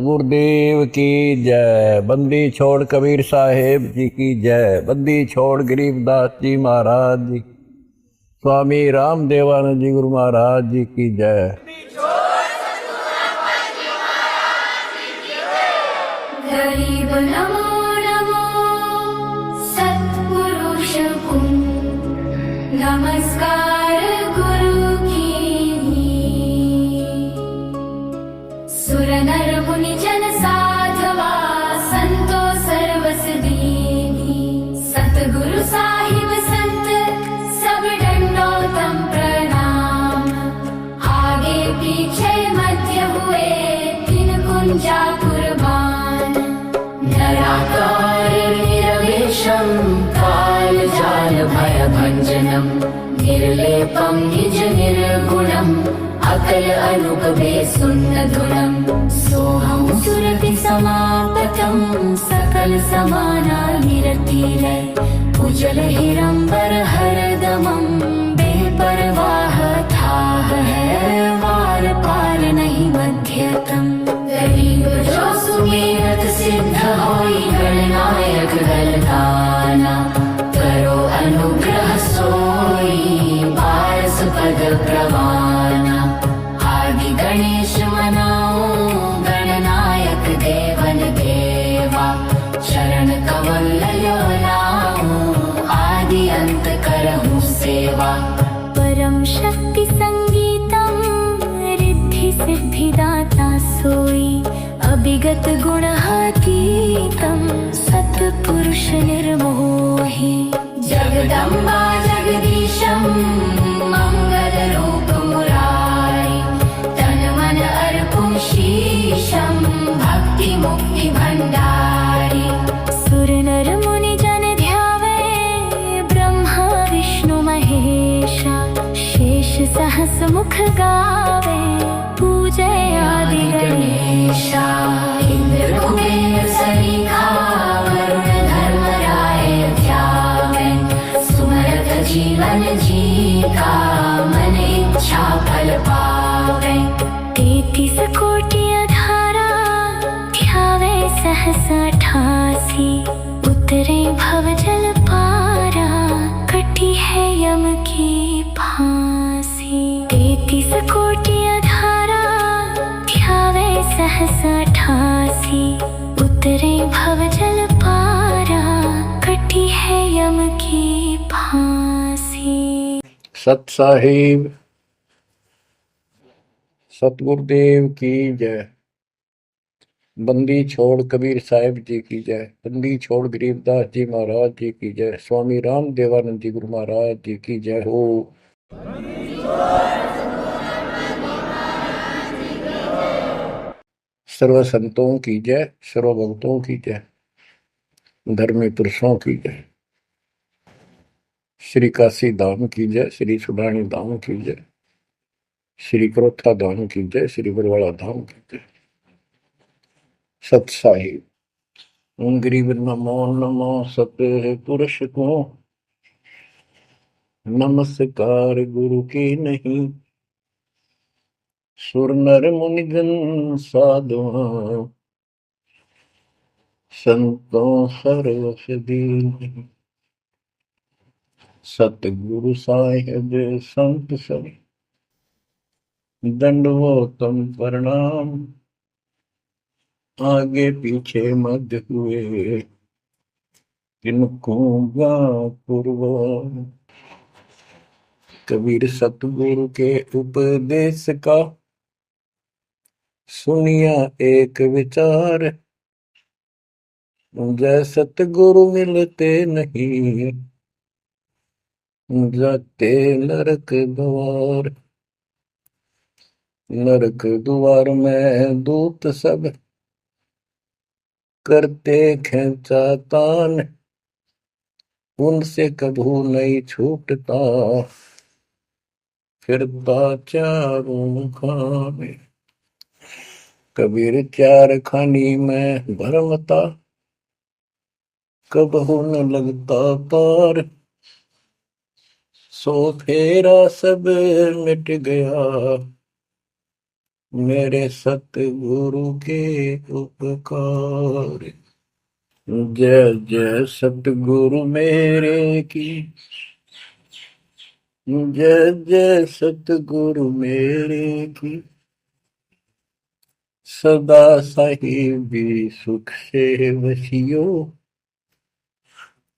गुरुदेव की जय। बंदी छोड़ कबीर साहेब जी की जय। बंदी छोड़ गरीबदास जी महाराज जी, स्वामी रामदेवानंद जी गुरु महाराज जी की जय। गरीब नमो नमो सत्पुरुष को नमस्कार गुरु की। सुर नर मुनि जन साधवा संतो सर्वस दीनी। सतगुरु साहिब संत सब दंडोतम प्रणाम। आगे पीछे मध्य हुए तीन कुंजा कुर्बान। नराकार निरवेशम कालजाल भयभञ्जनम् निर्लेपं निज निर्गुणम् अकल अनुपमे सुन्नधुनम्। सोऽहं सुरपि समापतं सकल समाना निरतिलय। उजल हिरंबर हरदमं बेपरवाह थाह है वार पार नहीं मध्यतम। गरीब जो सुमेरत सिद्ध होई गणनायक गलगाना। करो अनुग्रह सोई पारस पद प्रवाना। आदि गणेश मनाओ गणनायक देवन देवा। शरण कमल लयो लाओ आदि अंत करहु सेवा। परम शक्ति संगीतम रिद्धि सिद्धिदाता सोई। अभिगत गुणातीतं सत्पुरुष निर्मोही। जगदम्बा जगदीशं मंगल रूप मुरारी। तन मन अर्पुं शीशं भक्ति मुक्ति भंडारी। सुर नर मुनि जन ध्यावे ब्रह्मा विष्णु महेशा। शेष सहस मुख गावे पूजय आदि गणेशा। इंद्र कुबेर सरीखा वरुण धर्मराय ध्यावे। सुमरत जीवन जीता मन इच्छा फल पावे। 33 कोटि अधारा ध्यावे सहस 88। उतरे भव जल पारा कटी है यम की फांसी। 33 कोटि अधारा ध्यावे सहस 88। उतरे भव जल पारा कटी है यम की फांसी। सत साहिब सतगुरुदेव की जय। बंदी छोड़ कबीर साहिब जी की जय। बंदी छोड़ गरीबदास जी महाराज जी की जय। स्वामी रामदेवानंद जी गुरु महाराज जी की जय हो। सर्व संतों की जय, सर्व भक्तों की जय, धर्मी पुरुषों की जय। श्री काशी धाम की जय, श्री सुडानी धाम की जय, श्री क्रोथा धाम की जय, श्री बरवाड़ा धाम की जय। सत साहिब गरीब नमो नमो सतपुरुष को नमस्कार गुरु की नहीं। सुर नर मुनि जन साधुआ संतों सर्वस दीन। सतगुरु साहिब संत सब दंडवतम प्रणाम। आगे पीछे मध्य हुए किनको पूर्व। कबीर सतगुरु के उपदेश का सुनिया एक विचार। जय सतगुरु मिलते नहीं जाते नरक द्वार। नरक द्वार में दूत सब करते खेचातान। उनसे कभू नहीं छूटता फिरता चारों खाने। कबीर चार खानी में भरमता कबहू न लगता पार। सो फेरा सब मिट गया मेरे सतगुरु के उपकार। जय जय सतगुरु मेरे की। जय जय सतगुरु मेरे की। सदा साहिबी सुख से वसियो।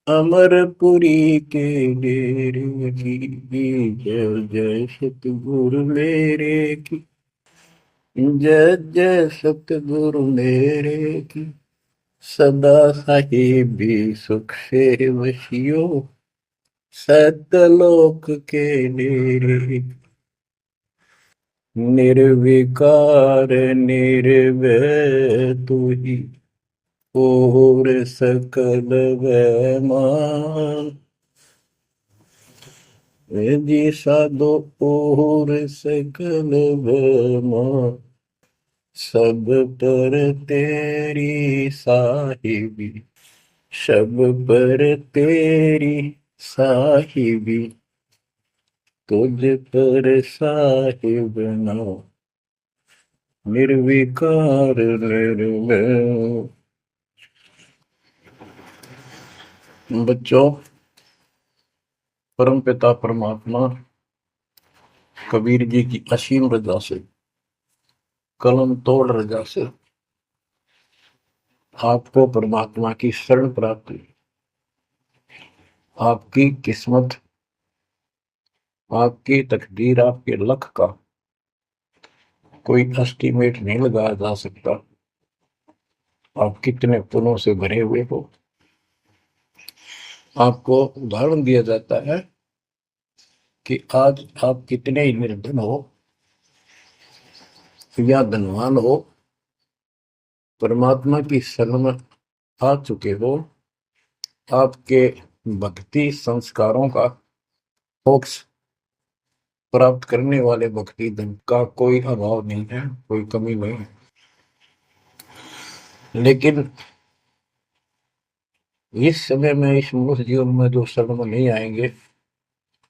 अमरपुरी के डेरे की। जय जय सतगुरु मेरे की। जय जय सतगुरु मेरे की। सदा साहिबी सुख से वसियो। सतलोक के डेरे। निर्विकार निर्भय तू ही। और सकल वैमान। जी साधो और सकल वैमान। सब पर तेरी साहिबी। सब पर तेरी साहिबी। तुझ पर साहिब नाम। निर्विकार निर्भय। बच्चों, परम पिता परमात्मा कबीर जी की असीम रजा से, कलम तोड़ रजा से आपको परमात्मा की शरण प्राप्त हुई। आपकी किस्मत, आपकी तकदीर, आपके लक का कोई एस्टीमेट नहीं लगाया जा सकता। आप कितने पुण्यों से भरे हुए हो। आपको उदाहरण दिया जाता है कि आज आप कितने ही निर्धन हो या धनवान हो, परमात्मा की शरण में आ चुके हो। आपके भक्ति संस्कारों का मोक्ष प्राप्त करने वाले भक्ति धन का कोई अभाव नहीं है, कोई कमी नहीं है। लेकिन इस समय में, इस मनुष्य जीवन में जो शरण में नहीं आएंगे,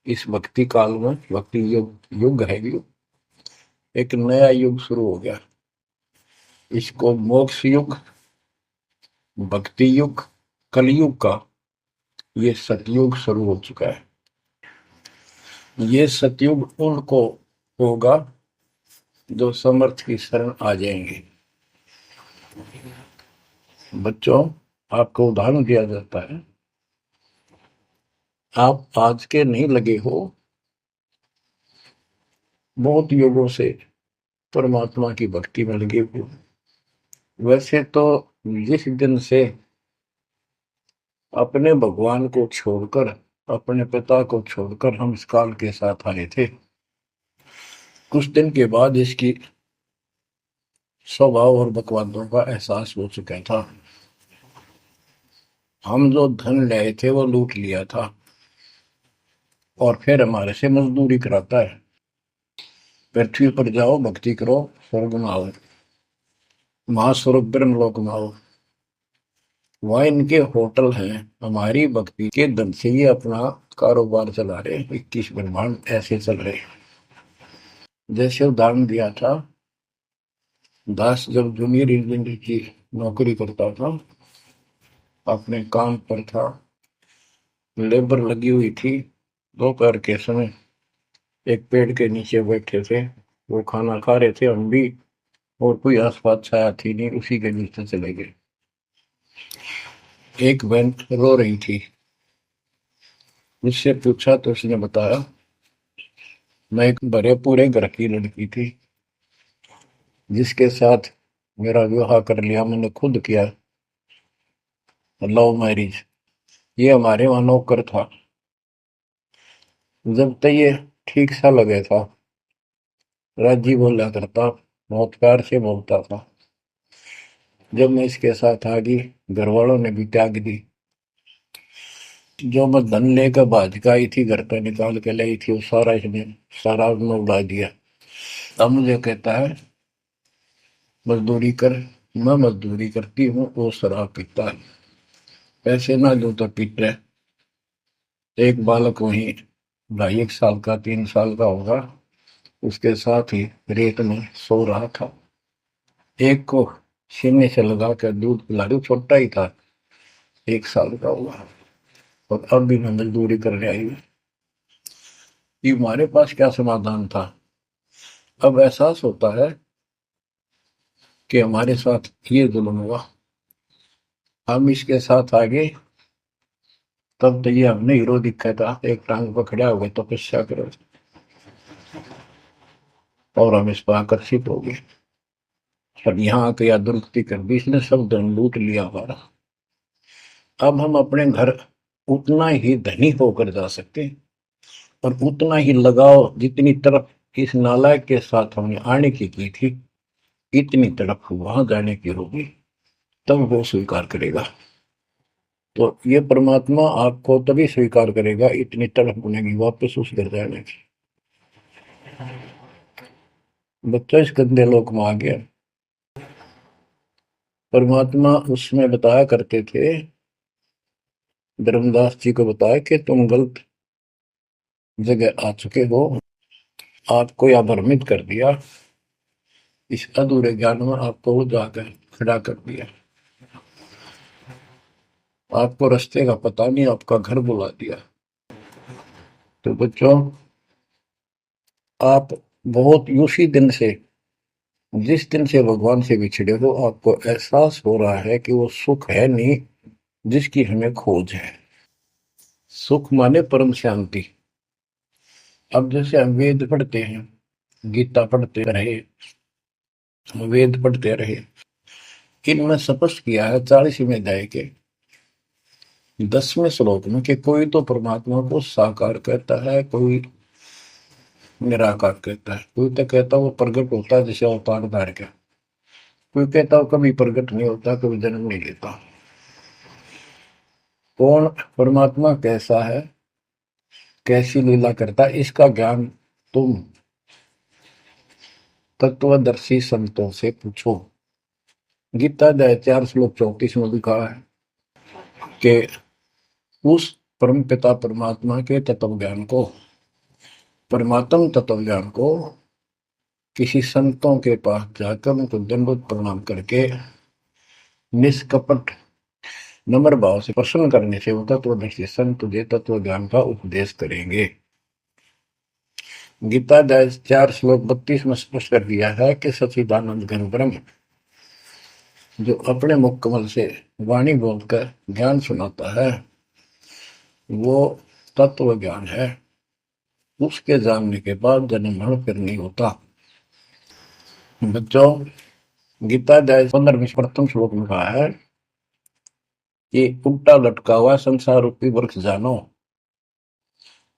इस भक्ति काल में, भक्ति युग है, एक नया युग शुरू हो गया। इसको मोक्ष युग, भक्ति युग, कलयुग का ये सतयुग शुरू हो चुका है। ये सतयुग उनको होगा जो समर्थ की शरण आ जाएंगे। बच्चों, आपको उदाहरण दिया जाता है, आप आज के नहीं लगे हो, बहुत युगों से परमात्मा की भक्ति में लगे हुए। वैसे तो जिस दिन से अपने भगवान को छोड़कर, अपने पिता को छोड़कर हम इस काल के साथ आए थे, कुछ दिन के बाद इसकी स्वभाव और बकवादों का एहसास हो चुका था। हम जो धन लाए थे वो लूट लिया था और फिर हमारे से मजदूरी कराता है। पृथ्वी पर जाओ, भक्ति करो, स्वर्ग में आओ, महास्वर्ग ब्रह्मलोक में आओ। वहाँ इनके होटल हैं। हमारी भक्ति के धन से ये अपना कारोबार चला रहे। 21 ब्रह्मांड ऐसे चल रहे। जैसे उदाहरण दिया था, दास जब जूनियर इंजीनियर की नौकरी करता था, अपने काम पर था, लेबर लगी हुई थी, दोपहर के समय एक पेड़ के नीचे बैठे थे, वो खाना खा रहे थे, हम भी, और कोई आसपास छाया थी नहीं, उसी के नीचे चले गए। एक बहन रो रही थी, मुझसे पूछा तो उसने बताया, मैं एक भरे पूरे घर की लड़की थी जिसके साथ मेरा विवाह कर लिया, मैंने खुद किया, लव मैरिज। ये हमारे वहां नौकर था। जब तक ये ठीक सा लगे था, राजी बोला करता, बहुत प्यार से बोलता था। जब मैं इसके साथ आ गई, घर वालों ने भी त्याग दी। जो मैं धन लेकर भाज का आई थी, घर पे निकाल के लाई थी, वो सारा इसने, सारा उसने उड़ा दिया। अब मुझे कहता है मजदूरी कर। मैं मजदूरी करती हूँ, वो शराब पीता है। पैसे ना दो तो पीट रहे। एक बालक वहीं 2.5 साल का, 3 साल का होगा, उसके साथ ही रेत में सो रहा था। एक को सीने से लगा कर दूध पिला रही, छोटा ही था, 1 साल का हुआ, और अब भी मैं मजदूरी करने आई हूँ। ये हमारे पास क्या समाधान था? अब एहसास होता है कि हमारे साथ ये जुल्म हुआ, हम इसके साथ आगे, तब तो ये हमने हीरो दिखा था, एक टांग पकड़ा हो गए तपस्या करो, और हम इस पर आकर्षित हो गए। अब यहाँ आके या दुर्गति कर दी, इसने सब धन लूट लिया हमारा। अब हम अपने घर उतना ही धनी होकर जा सकते हैं, और उतना ही लगाव जितनी तरफ इस नालायक के साथ हमने आने की थी, इतनी तरफ वहां जाने की होगी, तब वो स्वीकार करेगा। तो ये परमात्मा आपको तभी स्वीकार करेगा, इतनी तरफ बनेगी वापस उस घर जाने की। बच्चा इस गंदे लोक में आ गया। परमात्मा उसमें बताया करते थे, धर्मदास जी को बताया कि तुम गलत जगह आ चुके हो, आपको या भ्रमित कर दिया, इस अधूरे ज्ञान में आपको उजागर खड़ा कर दिया, आपको रास्ते का पता नहीं, आपका घर बुला दिया। तो बच्चों, आप बहुत उसी दिन से, जिस दिन से भगवान से बिछड़े हो, आपको एहसास हो रहा है कि वो सुख है नहीं जिसकी हमें खोज है। सुख माने परम शांति। अब जैसे हम वेद पढ़ते हैं, गीता पढ़ते रहे, वेद पढ़ते रहे, इनमें स्पष्ट किया है 40वें अध्याय के 10वें श्लोक में कि कोई तो परमात्मा को साकार कहता है, कोई निराकार कहता है, कोई तो कहता है वो प्रगट होता है जैसे अवतार धार के, कोई कहता है कभी प्रगट नहीं होता, कभी जन्म नहीं लेता। कौन परमात्मा कैसा है, कैसी लीला करता है, इसका ज्ञान तुम तत्वदर्शी संतों से पूछो। गीता अध्याय 4 श्लोक 34 में लिखा है कि उस परम पिता परमात्मा के तत्व ज्ञान को, परमात्म तत्व ज्ञान को किसी संतों के पास जाकर उनको दंडवत प्रणाम करके निष्कपट नम्र भाव से प्रसन्न करने से वो तत्वदर्शी संत तुझे तत्व ज्ञान का उपदेश करेंगे। गीता अध्याय 4 श्लोक 32 में स्पष्ट कर दिया है कि सच्चिदानंद घन ब्रह्म जो अपने मुख कमल से वाणी बोलकर ज्ञान सुनाता है, वो तत्व ज्ञान है। उसके जानने के बाद जन्म मरण फिर नहीं होता। बच्चों, गीता अध्याय 15 प्रथम श्लोक में कहा है कि उल्टा लटका हुआ संसार रूपी वृक्ष जानो,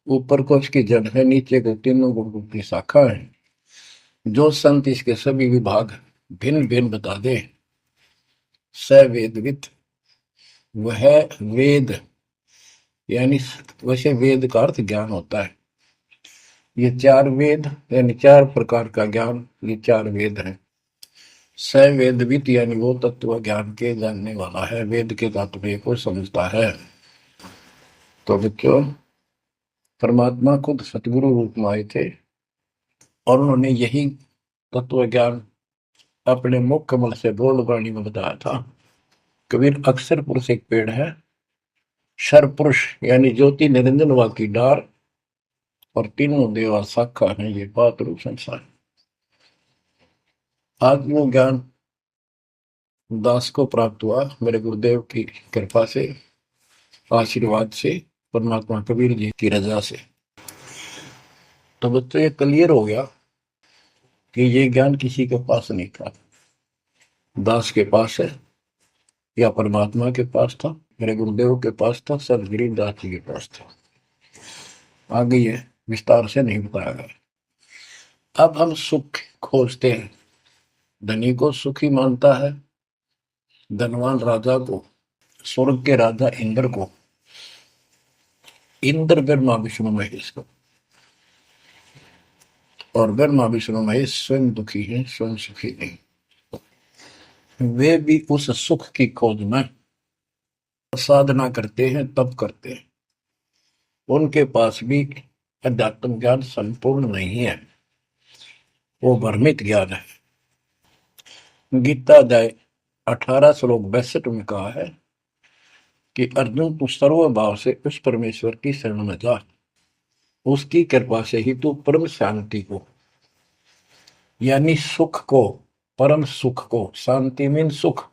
ऊपर को इसकी जड़ है, नीचे को तीनों गुण रूपी शाखा है। जो संत इसके सभी विभाग भिन्न भिन्न बता दे, स वेदविद, वह वेद, यानी वैसे वेद का अर्थ ज्ञान होता है। ये 4 वेद यानी 4 प्रकार का ज्ञान, ये 4 वेद हैं। स वेदविद यानी वो तत्व ज्ञान के जानने वाला है, वेद के तात्पर्य को समझता है। तो बच्चों, परमात्मा खुद सतगुरु रूप में आए थे और उन्होंने यही तत्व ज्ञान अपने मुख कमल से बोल वाणी में बताया था। कबीर अक्षर पुरुष एक पेड़ है, शर पुरुष यानी ज्योति निरंजन वा की डार, और तीनों देवा शाखा है ये बात रूप संसार। आज वो ज्ञान दास को प्राप्त हुआ मेरे गुरुदेव की कृपा से, आशीर्वाद से, परमात्मा कबीर जी की रजा से। तो बच्चों, ये क्लियर हो गया कि ये ज्ञान किसी के पास नहीं था, दास के पास है या परमात्मा के पास था, मेरे गुरुदेव के पास था, सर गरीबदास जी के पास था। आगे ये विस्तार से नहीं बताया गया। अब हम सुख खोजते हैं, धनी को सुखी मानता है, धनवान राजा को, स्वर्ग के राजा इंद्र को, इंद्र ब्रह्मा विष्णु महेश को, और ब्रह्मा विष्णु महेश स्वयं दुखी है, स्वयं सुखी नहीं। वे भी उस सुख की खोज में साधना करते हैं, तप करते हैं। उनके पास भी अध्यात्म ज्ञान संपूर्ण नहीं है। वो भ्रमित ज्ञान है। गीता अध्याय 18 श्लोक 62 में कहा है कि अर्जुन तू सर्व भाव से उस परमेश्वर की शरण में जा, उसकी कृपा से ही तू परम शांति को, यानी सुख को, परम सुख को, शांति मीन सुख,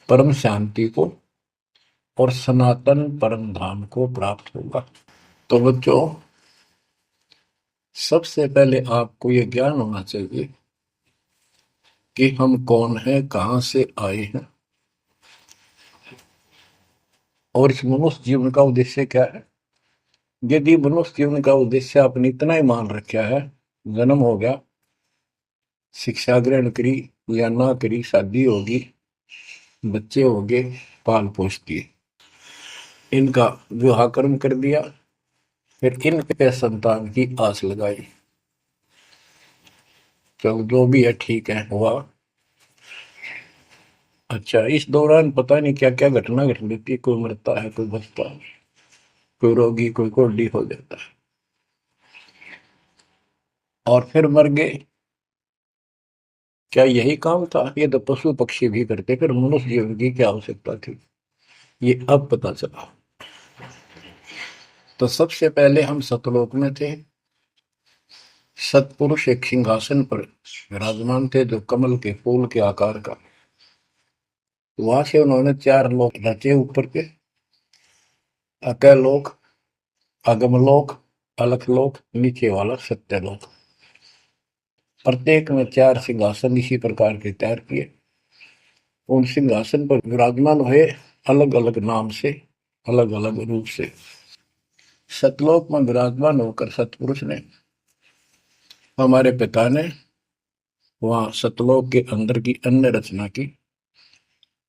परम शांति को और सनातन परम धाम को प्राप्त होगा। तो बच्चों, सबसे पहले आपको ये ज्ञान होना चाहिए कि हम कौन हैं, कहां से आए हैं और इस मनुष्य जीवन का उद्देश्य क्या है। यदि मनुष्य जीवन का उद्देश्य आपने इतना ही मान रखा है, जन्म हो गया, शिक्षा ग्रहण करी या ना करी, शादी होगी, बच्चे होंगे, पाल पोस दिए, इनका विवाह कर्म कर दिया, फिर इनके संतान की आस लगाई, चलो जो भी है ठीक है, हुआ। अच्छा, इस दौरान पता नहीं क्या क्या घटना घट जाती है, कोई मरता है, कोई बचता है, कोई रोगी, कोई कोढ़ी हो जाता है, और फिर मर गए। क्या यही काम था? ये तो पशु पक्षी भी करते, फिर मनुष्य जीवन की क्या आवश्यकता थी, ये अब पता चला। तो सबसे पहले हम सतलोक में थे, सतपुरुष एक सिंहासन पर विराजमान थे जो कमल के फूल के आकार का। वहां से उन्होंने 4 लोक रचे ऊपर के, अकलोक, अगमलोक, अलखलोक, नीचे वाला सत्यलोक। प्रत्येक में 4 सिंहासन इसी प्रकार के तैयार किए। उन सिंहासन पर विराजमान हुए अलग अलग नाम से, अलग अलग रूप से। सतलोक में विराजमान होकर सतपुरुष ने, हमारे पिता ने, वहां सतलोक के अंदर की अन्य रचना की।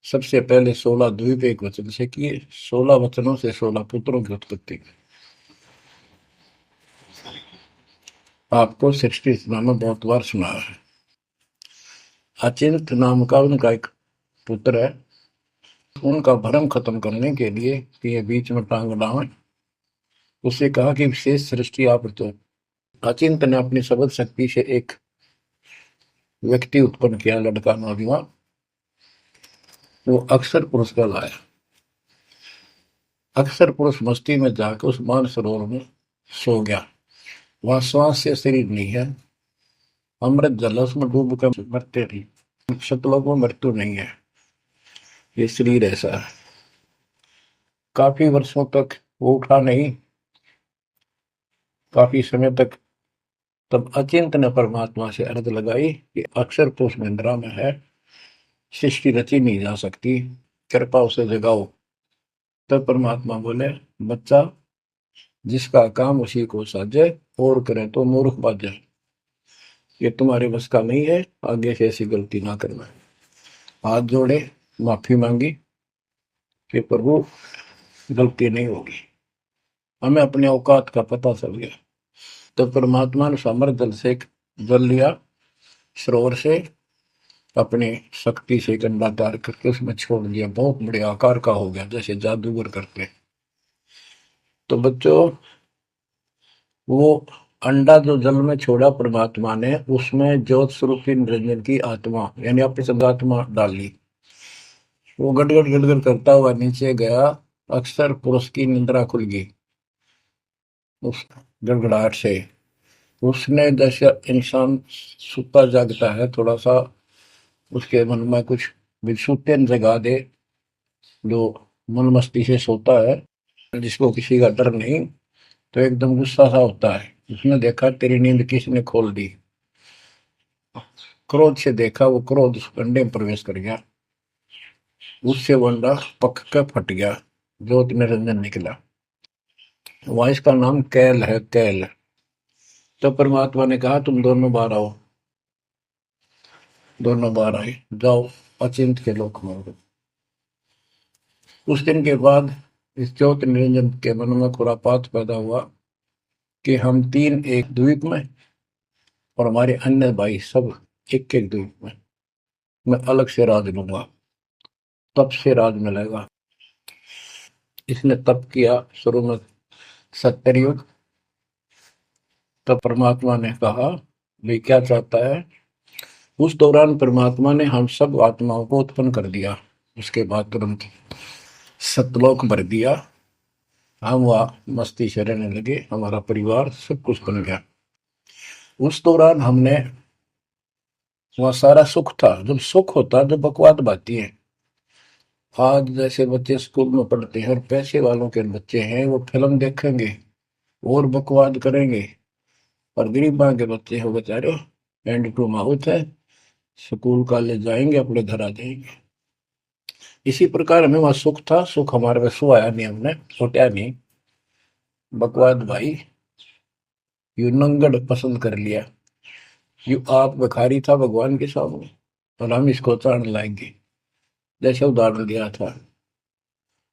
सबसे पहले 16 द्वीप एक वचन से किए, 16 वचनों से 16 पुत्रों की उत्पत्ति। आपको सृष्टि रचना में बहुत बार सुना है। अचिंत नाम का उनका एक पुत्र है। उनका भ्रम खत्म करने के लिए कि ये बीच में टांग डालें, उससे कहा कि विशेष सृष्टि आप तो। अचिंत ने अपनी शब्द शक्ति से एक व्यक्ति उत्पन्न किया, लड़का नौजवान, वो अक्षर पुरुष का लाया। अक्षर पुरुष मस्ती में जाकर उस मानसरोवर में सो गया। वहां श्वास से शरीर नहीं है, अमृत जल उसमें डूब कर मरते नहीं, सतलोक में मृत्यु नहीं है, ये शरीर ऐसा है। काफी वर्षों तक वो उठा नहीं, काफी समय तक। तब अचिंत ने परमात्मा से अर्ज लगाई कि अक्षर पुरुष निंद्रा में है, सृष्टि रची नहीं जा सकती, कृपा उसे जगाओ। तब परमात्मा बोले, बच्चा, जिसका काम उसी को साजे, और करे तो मूर्ख बाजे। ये तुम्हारे बस का नहीं है, आगे से ऐसी गलती ना करना। हाथ जोड़े, माफी मांगी कि प्रभु गलती नहीं होगी, हमें अपने औकात का पता चल गया। तो परमात्मा ने समर जल से जल लिया, सरोवर से, अपनी शक्ति से गंडा डाल करके उसमें छोड़ दिया, बहुत बड़े आकार का हो गया, जैसे जादूगर करते। तो बच्चों, वो अंडा जो जल में छोड़ा परमात्मा ने, उसमें ज्योत स्वरूपी निरंजन की आत्मा यानी अपनी सदात्मा डाली। वो गड़गड़ गड़गड़ करता हुआ नीचे गया, अक्सर पुरुष की निंद्रा खुल गई उस गड़गड़ाहट से। उसने, जैसे इंसान सुता जागता है, थोड़ा सा उसके मन में कुछ विक्षुप्तन जगा दे, जो मन मस्ती से सोता है, जिसको किसी का डर नहीं, तो एकदम गुस्सा सा होता है। उसने देखा तेरी नींद किसने खोल दी, क्रोध से देखा, वो क्रोध उस अंडे में प्रवेश कर गया, उससे वो अंडा पक कर फट गया, ज्योति निरंजन निकला। वहां इसका नाम कैल है, कैल। तो परमात्मा ने कहा तुम दोनों बाहर आओ। दोनों बाहर आए, जाओ अचिंत के लोक में। उस दिन के बाद इस ज्योति निरंजन के मन में खुरापात पैदा हुआ कि हम 3 एक द्वीप में, और हमारे अन्य भाई सब एक एक द्वीप में, मैं अलग से राज लूंगा, तप से राज मिलेगा। इसने तप किया शुरू में, 70 युग। तब परमात्मा ने कहा भाई क्या चाहता है। उस दौरान परमात्मा ने हम सब आत्माओं को उत्पन्न कर दिया। उसके बाद तुरंत सतलोक भर दिया। हम वहाँ मस्ती से रहने लगे, हमारा परिवार सब कुछ बन गया। उस दौरान हमने वहाँ सारा सुख था। जब सुख होता जब बकवाद बाती है। आज जैसे बच्चे स्कूल में पढ़ते हैं और पैसे वालों के बच्चे हैं, वो फिल्म देखेंगे और बकवाद करेंगे, और गरीबा के बच्चे हैं बेचारे एंड टू माउथ है, स्कूल कॉलेज जाएंगे अपने घर आ जाएंगे। इसी प्रकार हमें वहां सुख था। सुख हमारे में सो आया नहीं, हमने छोटा नहीं बकवाद भाई। यू नंगड़ पसंद कर लिया। यू आप भिखारी था भगवान के सामने और हम इसको चाण लाएंगे। जैसे उदाहरण दिया था,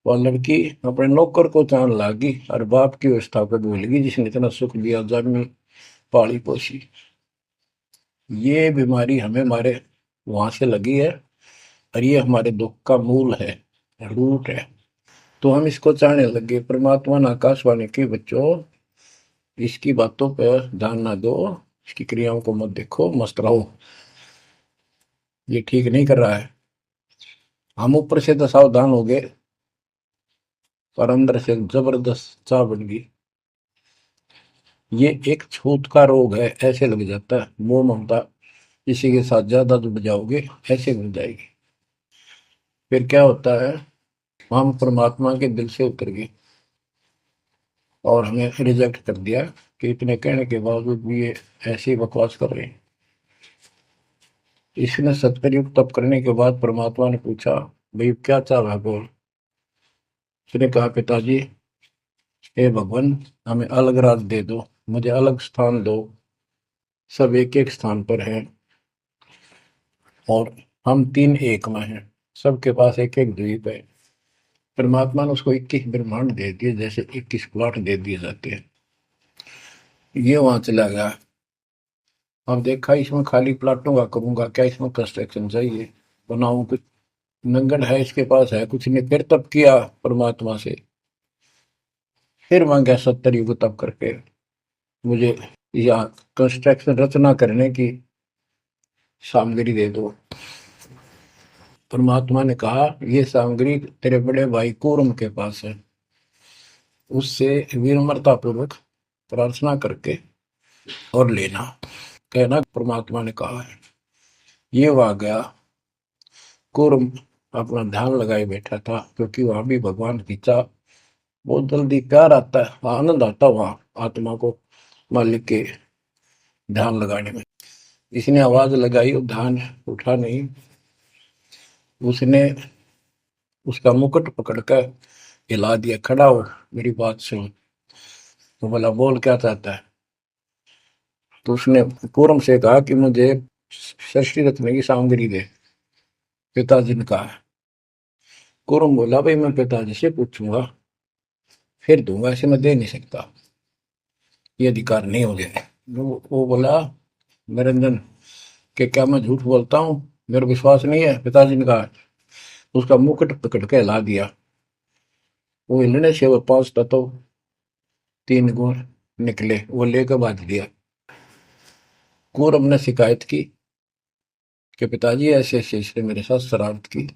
वह लड़की अपने नौकर को चाण लागी और बाप की व्यवस्था को भूल गई जिसने इतना सुख दिया, जन्मी पाली पोसी। ये बीमारी हमें हमारे वहां से लगी है और ये हमारे दुख का मूल है, रूट है। तो हम इसको चाहने लगे। परमात्मा ने आकाशवाणी की, बच्चों इसकी बातों पर ध्यान ना दो, इसकी क्रियाओं को मत देखो, मस्त रहो, ये ठीक नहीं कर रहा है। हम ऊपर से तो सावधान हो गए, पर अंदर से जबरदस्त चाह बन गई। ये एक छूत का रोग है, ऐसे लग जाता है। मोह ममता किसी के साथ ज्यादा जुड़ जाओगे ऐसे मिल जाएगी। फिर क्या होता है, हम परमात्मा के दिल से उतर गए और हमें रिजेक्ट कर दिया कि इतने कहने के बावजूद भी ये ऐसे ही बकवास कर रहे हैं। इसने सत्कर्युग तप करने के बाद परमात्मा ने पूछा, भाई क्या चाह रहा बोल। उसने कहा, पिताजी हे भगवान, हमें अलग राज दे दो, मुझे अलग स्थान दो। सब एक एक स्थान पर हैं और हम तीन एक में हैं, सबके पास एक एक द्वीप है। परमात्मा ने उसको 21 ब्रह्मांड दे दिए, जैसे 21 प्लॉट दे दिए जाते हैं। ये वहां चला गया। अब देखा इसमें खाली प्लाटों का करूंगा क्या, इसमें कंस्ट्रक्शन चाहिए, बनाऊं कुछ। नंगन है इसके पास है कुछ नहीं। फिर तब किया परमात्मा से, फिर मांगा 70 युग तब करके मुझे या कंस्ट्रक्शन रचना करने की सामग्री दे दो। परमात्मा ने कहा, ये सामग्री तेरे बड़े भाई कूर्म के पास है, उससे विनम्रता पूर्वक प्रार्थना करके और लेना। कहना परमात्मा ने कहा है। ये वहां गया। कूर्म अपना ध्यान लगाए बैठा था, क्योंकि वहां भी भगवान की चाह बहुत जल्दी प्यार आता है, आनंद आता है वहां आत्मा को मालिक के ध्यान लगाने में। इसने आवाज लगाई और ध्यान उठा नहीं। उसने उसका मुकुट पकड़कर हिला दिया, खड़ा हो मेरी बात सुन। तो बोला, बोल क्या चाहता है। तो उसने कूर्म से कहा कि मुझे सृष्टि रचने की सामग्री दे। पिताजी ने कहा। कूर्म बोला, भाई मैं पिताजी से पूछूंगा फिर दूंगा, ऐसे मैं दे नहीं सकता, ये अधिकार नहीं हो गया। वो बोला, निरंजन कि क्या मैं झूठ बोलता हूँ, मेरा विश्वास नहीं है। पिताजी ने कहा। उसका मुकुट पकड़ के हिला दिया। वो हिलने से वो 5 तत्व 3 गुण निकले, वो लेकर बांध दिया। कूर्म ने शिकायत की कि पिताजी ऐसे ऐसे इसने मेरे साथ शरारत की,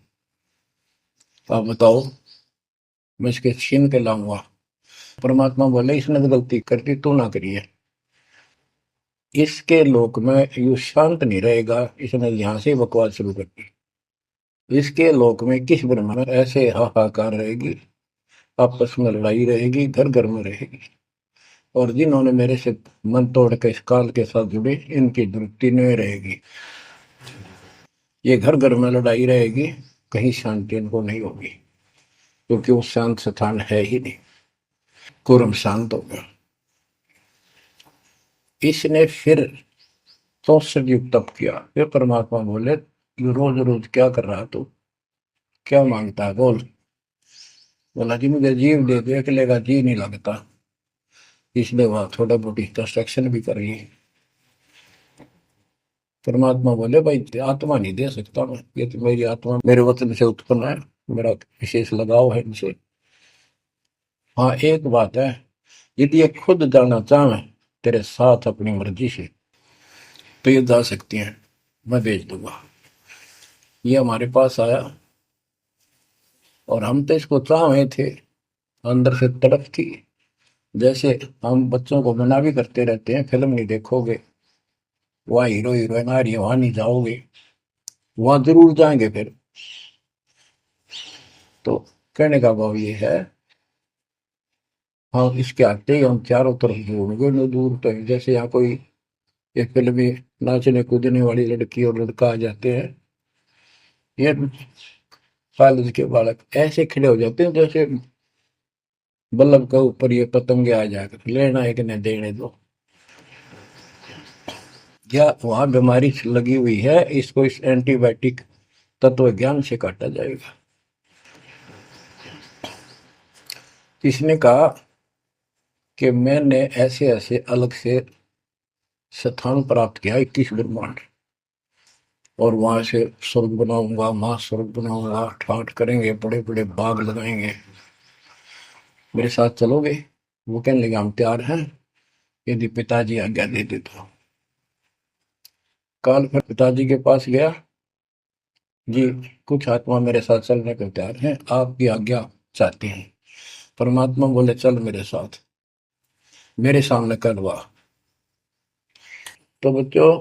आप बताओ मैं इसके छीन के लाऊंगा। परमात्मा बोले, इसने तो गलती कर दी, तू ना करिए। इसके लोक में यू शांत नहीं रहेगा, इसने यहां से बकवास शुरू कर दी। इसके लोक में किस ब्रह्म में ऐसे हाहाकार रहेगी, आपस में लड़ाई रहेगी, घर घर में रहेगी। और जिन्होंने मेरे से मन तोड़ के इस काल के साथ जुड़े, इनकी तृप्ति नहीं रहेगी। ये घर घर में लड़ाई रहेगी, कहीं शांति इनको नहीं होगी, क्योंकि वो शांत स्थान है ही नहीं। कुरम शांत हो गया। इसने फिर 64 युग तप किया। फिर परमात्मा बोले, ये रोज रोज क्या कर रहा तू, क्या मांगता है बोल। बोला, जी मुझे जीव दे दो, अकेले का जी नहीं लगता। इसलिए वहां थोड़ा बहुत कंस्ट्रक्शन भी करी। परमात्मा बोले, भाई आत्मा नहीं दे सकता मैं, ये तो मेरी आत्मा मेरे वतन से उत्पन्न है, मेरा विशेष लगाव है इनसे। हाँ एक बात है, यदि ये खुद जाना चाहे तेरे साथ अपनी मर्जी से, तो ये जा सकती हैं, मैं भेज दूंगा। ये हमारे पास आया और हम तो इसको चाह रहे थे, अंदर से तड़प थी। जैसे हम बच्चों को मना भी करते रहते हैं, फिल्म नहीं देखोगे, वहाँ हीरो हीरोइन आ रही है, वहां नहीं जाओगे, वहां जरूर जाएंगे फिर। तो कहने का भाव ये है, हाँ इसके आते ही हम चारों तरफ ढूंढोगे न दूर तक। जैसे यहाँ कोई एक फिल्म में नाचने कूदने वाली लड़की और लड़का आ जाते हैं, ये कॉलेज के बालक ऐसे खड़े हो जाते हैं जैसे बल्लभ का ऊपर ये पतंगे आ जाकर लेना है कि नहीं देने दो। या वहां बीमारी लगी हुई है, इसको इस एंटीबायोटिक तत्व ज्ञान से काटा जाएगा। इसने कहा कि मैंने ऐसे ऐसे अलग से स्थान प्राप्त किया 21 ब्रह्मांड, और वहां से स्वर्ग बनाऊंगा, महास्वर्ग बनाऊंगा, ठाठ करेंगे, बड़े बड़े बाग लगाएंगे, मेरे साथ चलोगे? वो कहने लगे हम तैयार हैं, यदि पिताजी आज्ञा दे दे तो। काल फिर पिताजी के पास गया, जी कुछ आत्मा मेरे साथ चलने को तैयार हैं, आपकी आज्ञा चाहते हैं। परमात्मा बोले चल मेरे साथ, मेरे सामने करवा। तो बच्चों,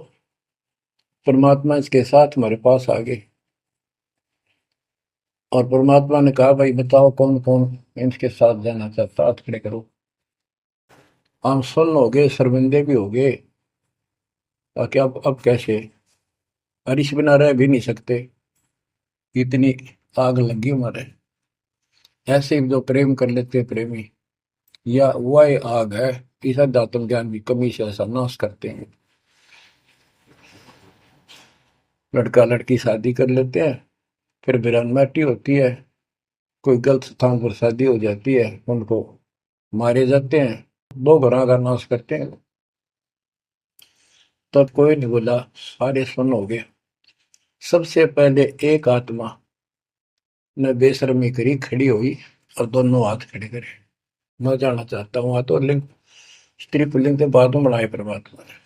परमात्मा इसके साथ हमारे पास आ गए और परमात्मा ने कहा भाई बताओ कौन कौन इनके साथ जाना चाहता, हाथ खड़े करो। हम सुन हो गए, शर्मिंदे भी हो गए, ताकि अब कैसे, बारिश बिना रह भी नहीं सकते, इतनी आग लगी हमारे। ऐसे जो प्रेम कर लेते हैं प्रेमी, या वह आग है, इस अध्यात्म ज्ञान की कमी से ऐसा नाश करते हैं। लड़का लड़की शादी कर लेते हैं, फिर वीरानमाटी होती है, कोई गलत स्थान पर शादी हो जाती है, उनको मारे जाते हैं, दो घरों का नाश करते हैं। तब कोई नहीं बोला, सारे सुन हो गए। सबसे पहले एक आत्मा ने बेशर्मी करी, खड़ी हुई और दोनों हाथ खड़े करे, मैं जाना चाहता हूँ। तो लिंग स्त्री पुल्लिंग के बाद में बनाए परमात्मा ने।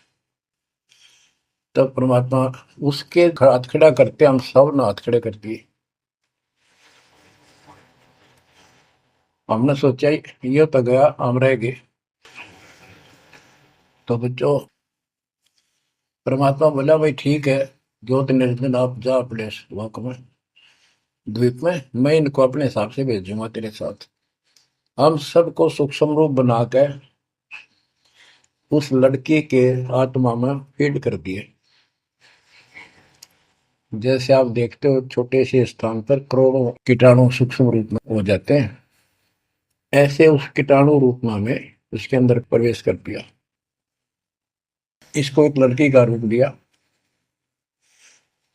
तब परमात्मा उसके हाथ खड़ा करते, हम सब ने हाथ खड़े कर दिए। हमने सोचा ये तो गया, हम रह गए। तो बच्चों, परमात्मा बोला भाई ठीक है, ज्योत निर्जन आप जा अपने लोक में, द्वीप में, मैं इनको अपने हिसाब से भेजूंगा तेरे साथ। हम सबको सूक्ष्म रूप बना के उस लड़की के आत्मा में फीड कर दिए। जैसे आप देखते हो छोटे से स्थान पर करोड़ों कीटाणु सूक्ष्म रूप में हो जाते हैं, ऐसे उस कीटाणु रूप में हमें उसके अंदर प्रवेश कर दिया। इसको एक लड़की का रूप दिया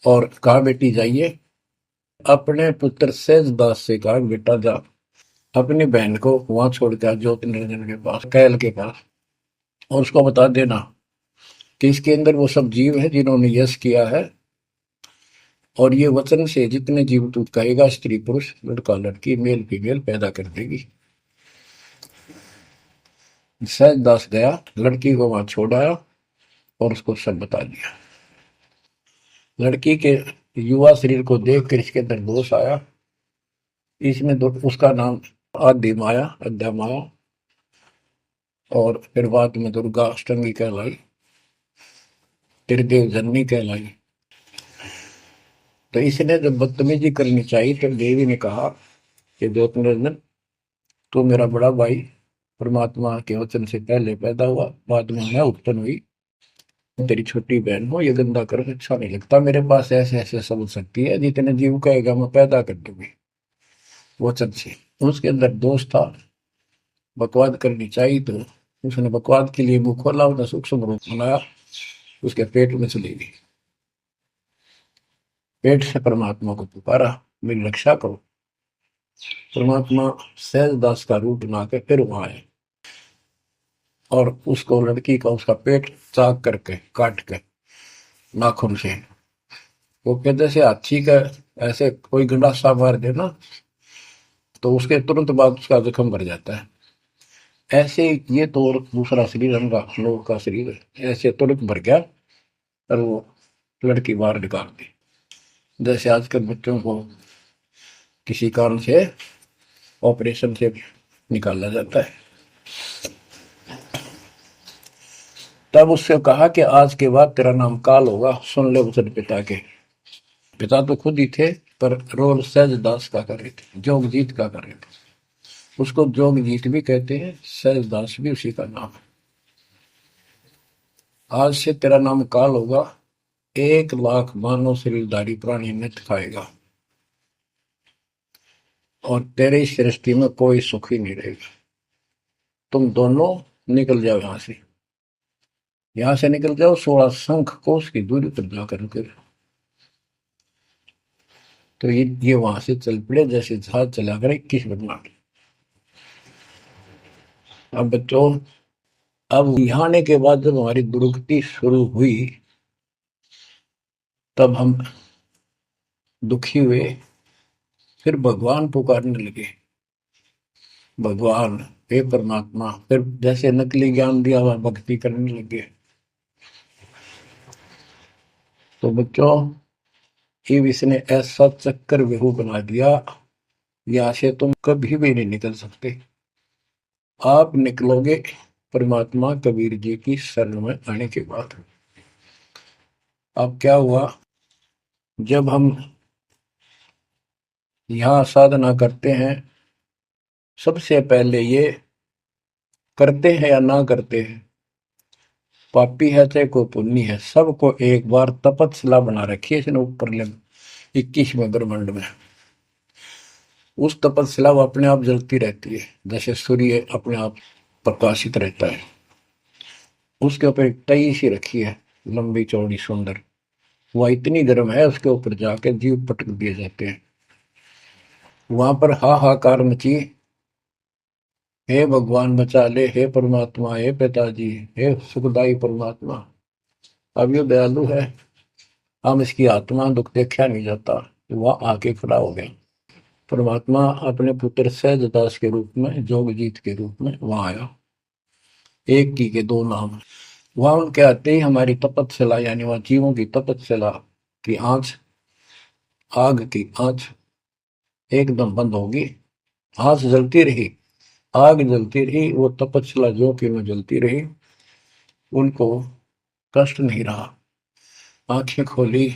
और कहा बेटी जाइए, अपने पुत्र सेज दास से कहा बेटा जा अपनी बहन को वहां छोड़ कर ज्योति निरंजन के पास, कैल के पास, और उसको बता देना कि इसके अंदर वो सब जीव है जिन्होंने यश किया है, और ये वचन से जितने जीव तू कहेगा, स्त्री पुरुष लड़का लड़की मेल फीमेल पैदा कर देगी। सहज दास गया, लड़की को वहां छोड़ आया और उसको सब बता दिया। लड़की के युवा शरीर को देख कर इसके अंदर दोष आया, इसमें उसका नाम आदि माया, अद्या माया, और फिर बाद में दुर्गा अष्टंगी कहलाई, त्रिदेव जननी कहलाई। तो इसने जब बदतमीजी करनी चाहिए तो देवी ने कहा कि ज्योति निरंजन तू मेरा बड़ा भाई, परमात्मा के वचन से पहले पैदा हुआ, बाद में मैं उत्पन्न हुई, तेरी छोटी बहन हो, ये गंदा कर अच्छा नहीं लगता, मेरे पास ऐसे ऐसे सब शक्ति है, जितने जीव कहेगा मैं पैदा कर दूंगी वचन से। उसके अंदर दोष था, बकवाद करनी चाहिए, तो उसने बकवाद के लिए मुंह खोला, उसने सूक्ष्म रूप बनाया, उसके पेट में चली गई। पेट से परमात्मा को पुकारा, मेरी रक्षा करो। परमात्मा सहज दास का रूप बना के फिर वहां आए और उसको लड़की का उसका पेट चाक करके काट के नाखून से, वो कहते से हाथी का ऐसे कोई गंडासा मार दे ना, तो उसके तुरंत बाद उसका जख्म भर जाता है। ऐसे ये तो दूसरा शरीर, अंगा लोग का शरीर ऐसे तुरंत भर गया और वो लड़की बाहर निकाल दी। जैसे आजकल बच्चों को किसी कारण से ऑपरेशन से निकाला जाता है। तब उससे कहा कि आज के बाद तेरा नाम काल होगा, सुन ले उस पिता के। पिता तो खुद ही थे, पर रोल सहजदास का कर रहे थे, जोगजीत का कर रहे थे। उसको जोगजीत भी कहते हैं, सहजदास भी उसी का नाम है। आज से तेरा नाम काल होगा, 1 लाख मानव शरीरधारी प्राणी नित खाएगा, और तेरे इस सृष्टि में कोई सुख ही नहीं रहेगा। तुम दोनों निकल जाओ यहां से, यहां से निकल जाओ, 16 कोस की दूरी पर जाकर के। तो ये वहां से चल पड़े जैसे जहाज चला कर 21 बदमाश। अब बच्चों, अब यहाँ आने के बाद जब हमारी दुर्गति शुरू हुई, तब हम दुखी हुए, फिर भगवान पुकारने लगे, भगवान हे परमात्मा। फिर जैसे नकली ज्ञान दिया हुआ भक्ति करने लगे। तो बच्चों, ये इसने ऐसा चक्कर व्यू बना दिया, यहाँ से तुम कभी भी नहीं निकल सकते। आप निकलोगे परमात्मा कबीर जी की शरण में आने के बाद। अब क्या हुआ, जब हम यहाँ साधना करते हैं, सबसे पहले ये करते हैं या ना करते हैं, पापी है चाहे कोई पुण्य है, सबको एक बार तपस्या बना रखी है इसने ऊपर ले 21वें ब्रह्मांड में। उस तपस्या वो अपने आप जलती रहती है, जैसे सूर्य अपने आप प्रकाशित रहता है। उसके ऊपर एक तई सी रखी है, लंबी चौड़ी सुंदर, वह इतनी गर्म है, उसके ऊपर जाके जीव पटक दिए जाते हैं। वहां पर हाहाकार मची, हे भगवान बचा ले, हे परमात्मा, हे पिताजी, हे सुखदाई परमात्मा। अब ये दयालु है, हम इसकी आत्मा दुख देखा नहीं जाता। वह आके खड़ा हो गया। परमात्मा अपने पुत्र सहजदास के रूप में, जोगजीत के रूप में वहां आया। एक की के दो नाम। वहां उनके आते ही हमारी तपस्या, यानी वह जीवों की तपस्या की आंच, आग की आंच एकदम बंद होगी। आंच जलती रही, आग जलती रही, वो तपस्या जो कि में जलती रही, उनको कष्ट नहीं रहा। आंखें खोली,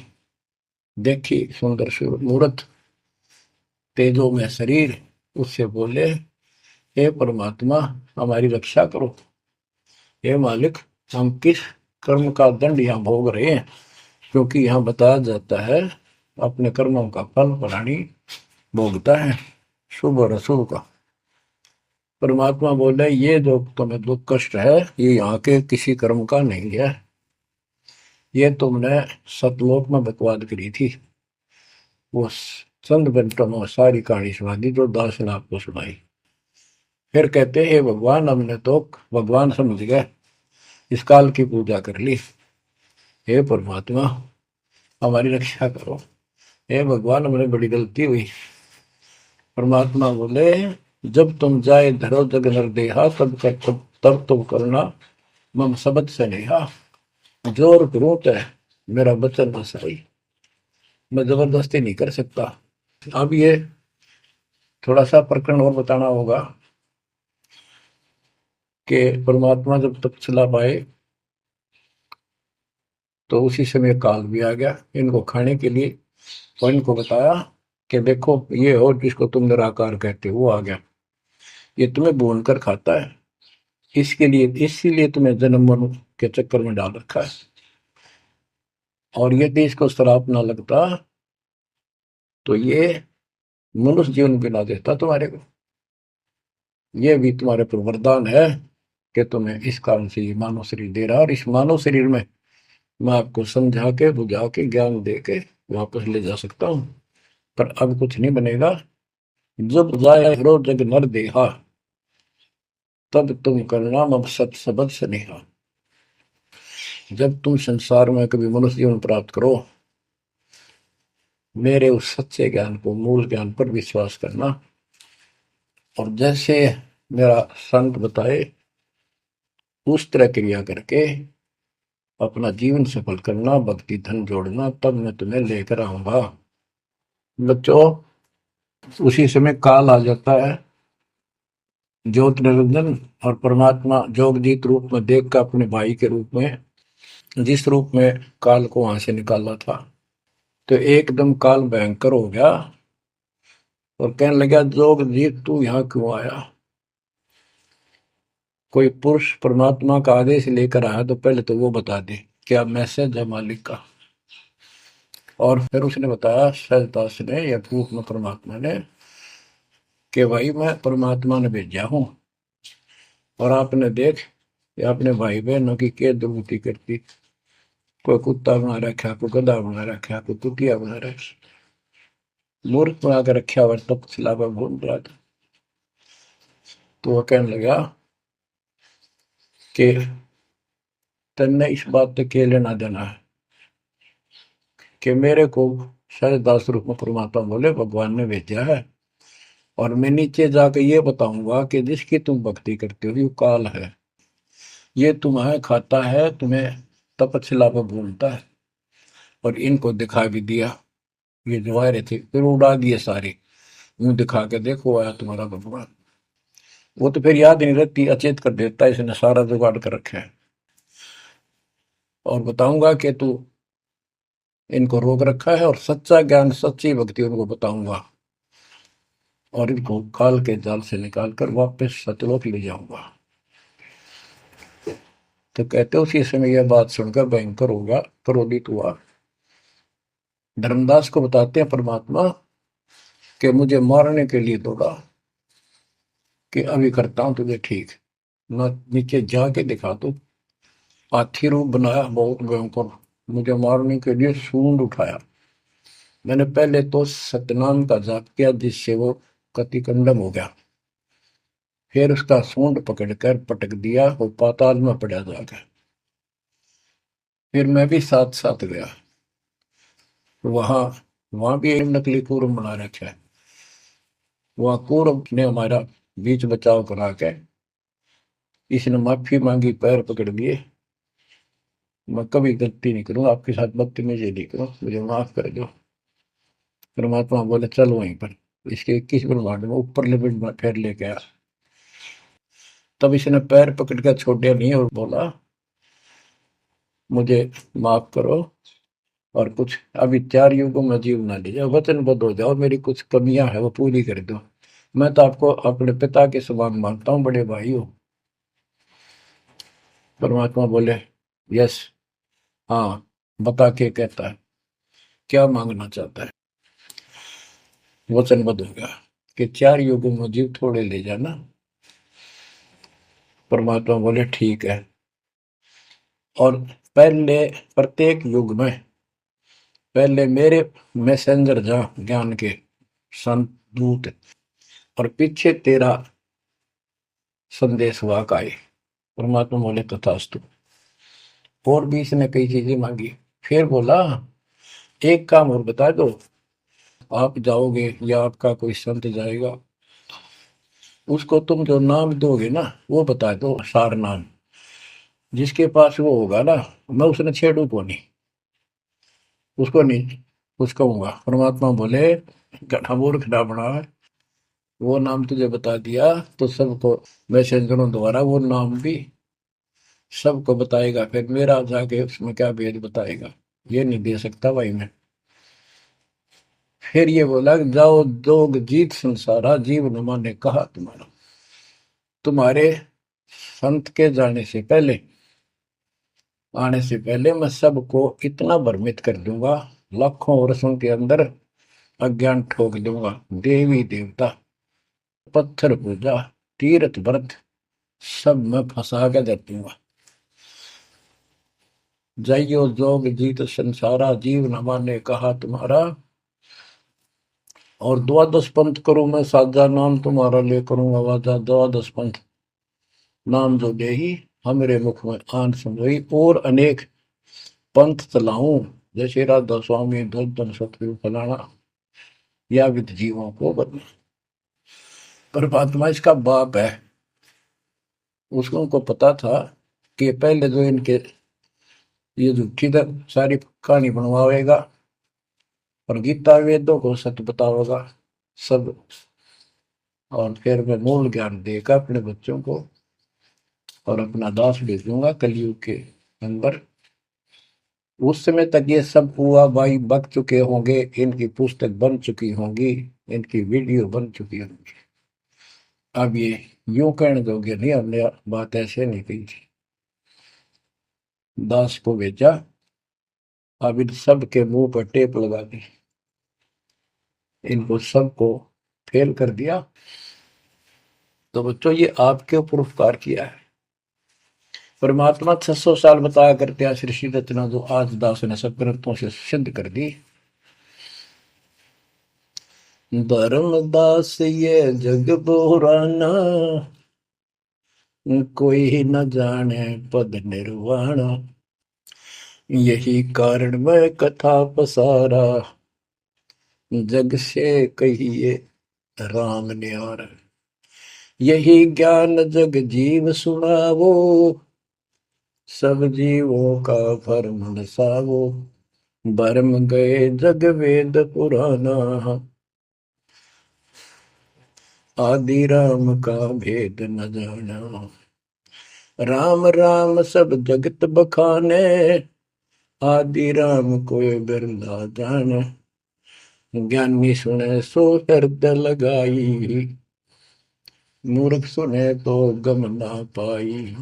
देखी सुंदर मूर्त, तेजो में शरीर, उससे बोले, हे परमात्मा हमारी रक्षा करो, हे मालिक हम किस कर्म का दंड यहाँ भोग रहे हैं। क्योंकि यहाँ बताया जाता है अपने कर्मों का फल प्राणी भोगता है, शुभ और अशुभ का। परमात्मा बोले, ये जो तुम्हें दुख कष्ट है, ये यहाँ के किसी कर्म का नहीं है, ये तुमने सतलोक में बकवाद करी थी। वो चंद मिनटों में सारी कहानी सुना दी जो दास ने आपको सुनाई। फिर कहते हे भगवान, हमने तो भगवान समझ गए, इस काल की पूजा कर ली, हे परमात्मा हमारी रक्षा करो, हे भगवान हमने बड़ी गलती हुई। परमात्मा बोले, जब तुम जाए धरो जग नर देहा, तब तुम करना मम सबद से नेहा। जोर करूं तय मेरा बचन बसाई, मैं जबरदस्ती नहीं कर सकता। अब ये थोड़ा सा प्रकरण और बताना होगा कि परमात्मा जब तक चला पाए, तो उसी समय काल भी आ गया इनको खाने के लिए, और इनको बताया कि देखो ये हो जिसको तुम निराकार कहते हो, वो आ गया, ये तुम्हें भून कर खाता है, इसके लिए इसीलिए तुम्हें जन्म मरण के चक्कर में डाल रखा है। और यदि इसको श्राप ना लगता तो ये मनुष्य जीवन भी ना देता तुम्हारे को। ये भी तुम्हारे पर वरदान है कि तुम्हें इस कारण से ये मानव शरीर दे रहा है, और इस मानव शरीर में मैं आपको समझा के बुझा के ज्ञान दे के वापस ले जा सकता हूँ। पर अब कुछ नहीं बनेगा। जब जाए जग नर देहा, तब तुम करना मब सत सबद स्नेहा। जब तुम संसार में कभी मनुष्य जीवन प्राप्त करो, मेरे उस सच्चे ज्ञान को, मूल ज्ञान पर विश्वास करना, और जैसे मेरा संत बताए उस तरह क्रिया करके अपना जीवन सफल करना, भक्ति धन जोड़ना, तब मैं तुम्हें लेकर आऊंगा। बच्चों, उसी समय काल आ जाता है। ज्योत निरंजन और परमात्मा जोगजीत रूप में देख कर अपने भाई के रूप में, जिस रूप में काल को वहां से निकाला था, तो एकदम काल भयंकर हो गया और कहने लगा, जोगजीत तू यहाँ क्यों आया? कोई पुरुष परमात्मा का आदेश लेकर आया तो पहले तो वो बता दे क्या मैसेज है मालिक का। और फिर उसने बताया, सहजदास ने या रूप में परमात्मा ने, कि भाई मैं परमात्मा ने भेजा हूं और आपने देख कि अपने भाई बहनों की क्या दुर्गति करती। कोई कुत्ता बना रखा, कोई गधा बना रखा, कोई कुतिया बना रखी, मूर्ख बना कर रखा हुआ, तब सिलावा भूल रहा था। तो वह कहने लगा कि तन्ने इस बात से क्या लेना देना है कि मेरे को सहजदास रूप में परमात्मा बोले भगवान ने भेजा है और मैं नीचे जाकर ये बताऊंगा कि जिसकी तुम भक्ति करते हो ये काल है, ये तुम्हें खाता है, तुम्हें तपस्या पर भूलता है। और इनको दिखा भी दिया, ये जो आ रहे थे फिर उड़ा दिए सारे, यूं दिखा के देखो आया तुम्हारा भगवान। वो तो फिर याद नहीं रहती, अचेत कर देता है, इसने सारा जुगाड़ कर रखा है। और बताऊंगा कि तू इनको रोक रखा है और सच्चा ज्ञान सच्ची भक्ति उनको बताऊंगा और इनको काल के जाल से निकाल कर वापस सतलोक ले जाऊंगा। तो कहते उसी समय यह बात सुनकर भयंकर होगा, क्रोधित हुआ। धर्मदास को बताते हैं परमात्मा कि मुझे मारने के लिए दौड़ा कि अभी करता हूं तुझे ठीक, ना नीचे जाके दिखा दो। हाथी रूप बनाया बहुत भयंकर, मुझे मारने के लिए सूंड उठाया। मैंने पहले तो सतनाम का जाप किया जिससे वो कतिकंडम हो गया, फिर उसका सूंड पकड़कर पटक दिया, वो पाताल में पड़ा जाकर। फिर मैं भी साथ साथ गया, वहां वहां भी एक नकली कूर्म बना रखा है। वहां कूर्म ने हमारा बीच बचाव करा के इसने माफी मांगी, पैर पकड़ लिए, मैं कभी गलती नहीं करूँ आपके साथ, बदतमीजी नहीं करूँ, मुझे माफ कर दो। परमात्मा बोले चल वहीं पर इसके 21 ब्रह्मांड में ऊपर लिमिट में फिर लेके आया। तब इसने पैर पकड़ कर छोड़ नहीं और बोला मुझे माफ करो और कुछ अभी 4 युगों में जीव ना लीजिए, वचनबद्ध हो जाओ, मेरी कुछ कमियां है वो पूरी कर दो। मैं तो आपको अपने पिता के समान मानता हूँ, बड़े भाई हो। परमात्मा बोले यस, हाँ बता के कहता है क्या मांगना चाहता है। वचनबद्ध हो गया कि 4 युगों में जीव थोड़े ले जाना। परमात्मा बोले ठीक है। और पहले प्रत्येक युग में पहले मेरे मैसेंजर जा ज्ञान के संत दूत और पीछे तेरा संदेश वाहक आए। परमात्मा बोले तथास्तु। और भी इसने कई चीजें मांगी। फिर बोला एक काम और बता दो, आप जाओगे या आपका कोई संत जाएगा, उसको तुम जो नाम दोगे ना वो बता दो, सार नाम जिसके पास वो होगा ना, मैं उसने छेड़ू को नहीं, उसको नहीं कुछ कहूंगा। परमात्मा बोले गधा मूर्ख ना बना, वो नाम तुझे बता दिया तो सबको मैसेंजरों द्वारा वो नाम भी सबको बताएगा, फिर मेरा जाके उसमें क्या भेद बताएगा, ये नहीं दे सकता भाई मैं। फिर ये बोला जाओ जोग जीत संसारा, जीव न माने कहा तुम्हारा। तुम्हारे संत के जाने से पहले, आने से पहले मैं सबको इतना भ्रमित कर दूंगा, लाखों वर्षों के अंदर अज्ञान ठोक दूंगा। देवी देवता, पत्थर पूजा, तीर्थ व्रत सब मैं फंसा के दे दूंगा। जाइयो जोग जीत संसारा, जीव न माने कहा तुम्हारा। और द्वादश पंथ करूं मैं साजा, नाम तुम्हारा ले करूं आवाजा। द्वादश पंथ नाम जो दे ही हमरे मुख में आन संगोई, और अनेक पंथ चलाऊं जैसे राधा स्वामी धन सतगुरु फलाना, या विद जीवों को बदला। परमात्मा इसका बाप है, उसको उनको पता था कि पहले जो इनके ये झूठी सारी कहानी बनवाएगा और गीता वेदों को सत्य बतावेगा सब। और फिर मैं मूल ज्ञान देगा अपने बच्चों को और अपना दास भेजूंगा कलयुग के अंदर। उस समय तक ये सब हुआ भाई बक चुके होंगे, इनकी पुस्तक बन चुकी होंगी, इनकी वीडियो बन चुकी होंगी। अब ये यूं कहने दोगे नहीं, हमने बात ऐसे नहीं कही थी। दास को भेजा, अब इन सब के मुंह पर टेप लगा दी, इनको सबको फेल कर दिया। तो बच्चों ये आपके ऊपर उपकार किया है परमात्मा। 600 साल बताया करते हैं सृष्टि रचना, जो आज दास ने सब ग्रंथों से सिद्ध कर दी। धर्मदास ये जग बुराना, कोई न जाने पद निर्वाणा। यही कारण मैं कथा पसारा, जग से कहिए राम न्यारा। यही ज्ञान जग जीव सुनावो, सब जीवों का भरम नसावो। भरम गए जग वेद पुराना, आदि राम का भेद न जाना। राम राम सब जगत बखाने, आदि राम कोई बिरला जाने। ज्ञानी सुने सो हृदय लगाई, मूर्ख सुने तो गम ना पाई।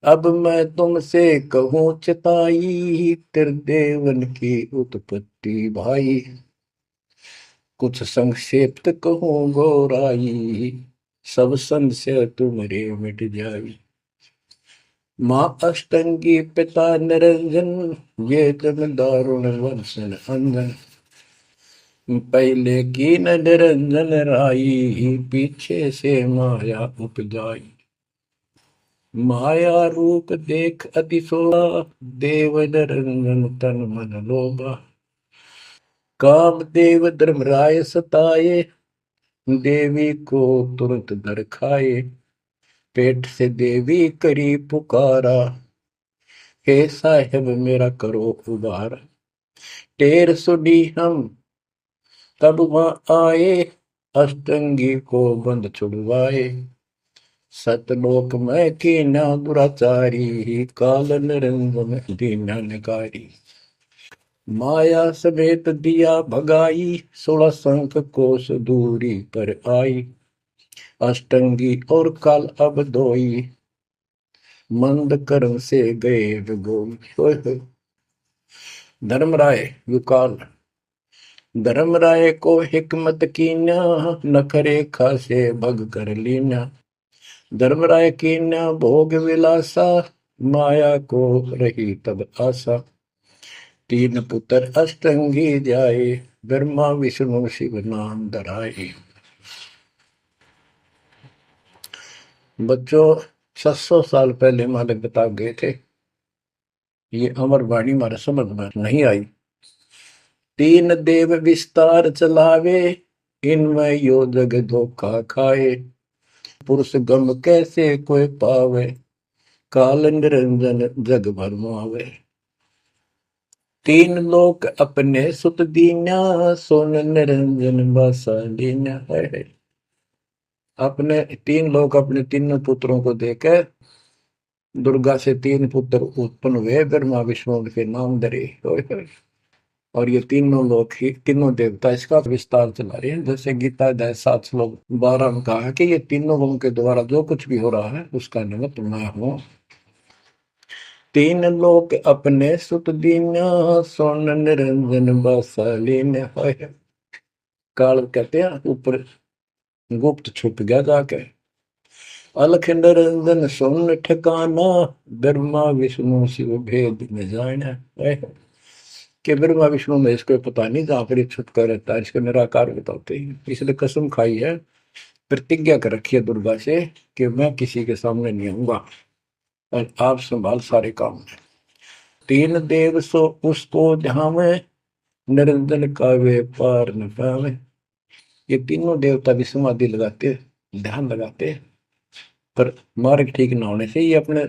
अब मैं तुमसे कहूँ चिताई, त्रिदेवन की उत्पत्ति भाई। कुछ संक्षेप्त कहूँ गौराई, सब संशय तुम्हारे मिट जाई। माँ अष्टंगी पिता निरंजन, ये जन दारुण वंशन अंजन। पहले की न निरंजन राई, पीछे से माया उपजाई। माया रूप देख अतिशोभा, देव निरंजन तन मन लोभा। काम देव धर्मराय सताए, देवी को तुरंत दर खाए। पेट से देवी करी पुकारा, हे साहेब मेरा करो उबार। टेर सुनी हम तब वहां आए, अष्टंगी को बंद छुड़वाए। सतलोक में कीना दुराचारी, काल निरंजन दीना निकारी। माया समेत दिया भगाई, 16 संख कोस दूरी पर आई। अष्टंगी और काल अब दोई, मंद कर्म से गए विगोई। धर्मराय युकाल, धर्मराय को हिकमत कीन्या, नखरे खासे भग कर लीना। धर्मराय कीन्या भोग विलासा, माया को रही तब आशा। तीन पुत्र अष्टंगी जाए, ब्रह्मा विष्णु शिव नाम धराए। बच्चों 600 साल पहले मालिक बता गए थे, ये अमर वाणी हमारे समझ में नहीं आई। तीन देव विस्तार चलावे, इनमें यो जग धोखा खाए। पुरुष गम कैसे कोई पावे, काल निरंजन जग भरमावे। तीन लोक अपने सुत दीना, सोन निरंजन बासा लीना है। अपने तीन लोग अपने तीनों पुत्रों को देकर दुर्गा से तीन पुत्र उत्पन्न हुए, ब्रह्मा विष्णु के नाम धरे। और ये तीनों लोग ही तीनों देवता इसका विस्तार चला रहे हैं। जैसे गीता अध्याय 7 श्लोक 12 में कहा कि ये तीनों लोगों के द्वारा जो कुछ भी हो रहा है उसका निमित्त मैं हूं। तीन लोक अपने सुत दीना, सोन निरंजन बासालीन। काल कहते हैं ऊपर गुप्त छुप गया जाके। अलख निरंजन सुन ठिकाना, ब्रह्मा विष्णु शिव भेद न जाना। कि ब्रह्मा विष्णु में इसको पता नहीं, जहां पर छुपका रहता है इसका निराकार बताते हैं। इसलिए कसम खाई है, प्रतिज्ञा कर रखी है दुर्गा से कि मैं किसी के सामने नहीं आऊंगा और आप संभाल सारे काम। तीन देव सो उसको जहां में, निरंजन का वे पार न पावे। ये तीनों देवता भी समाधि लगाते, ध्यान लगाते, पर मार्ग ठीक न होने से ये अपने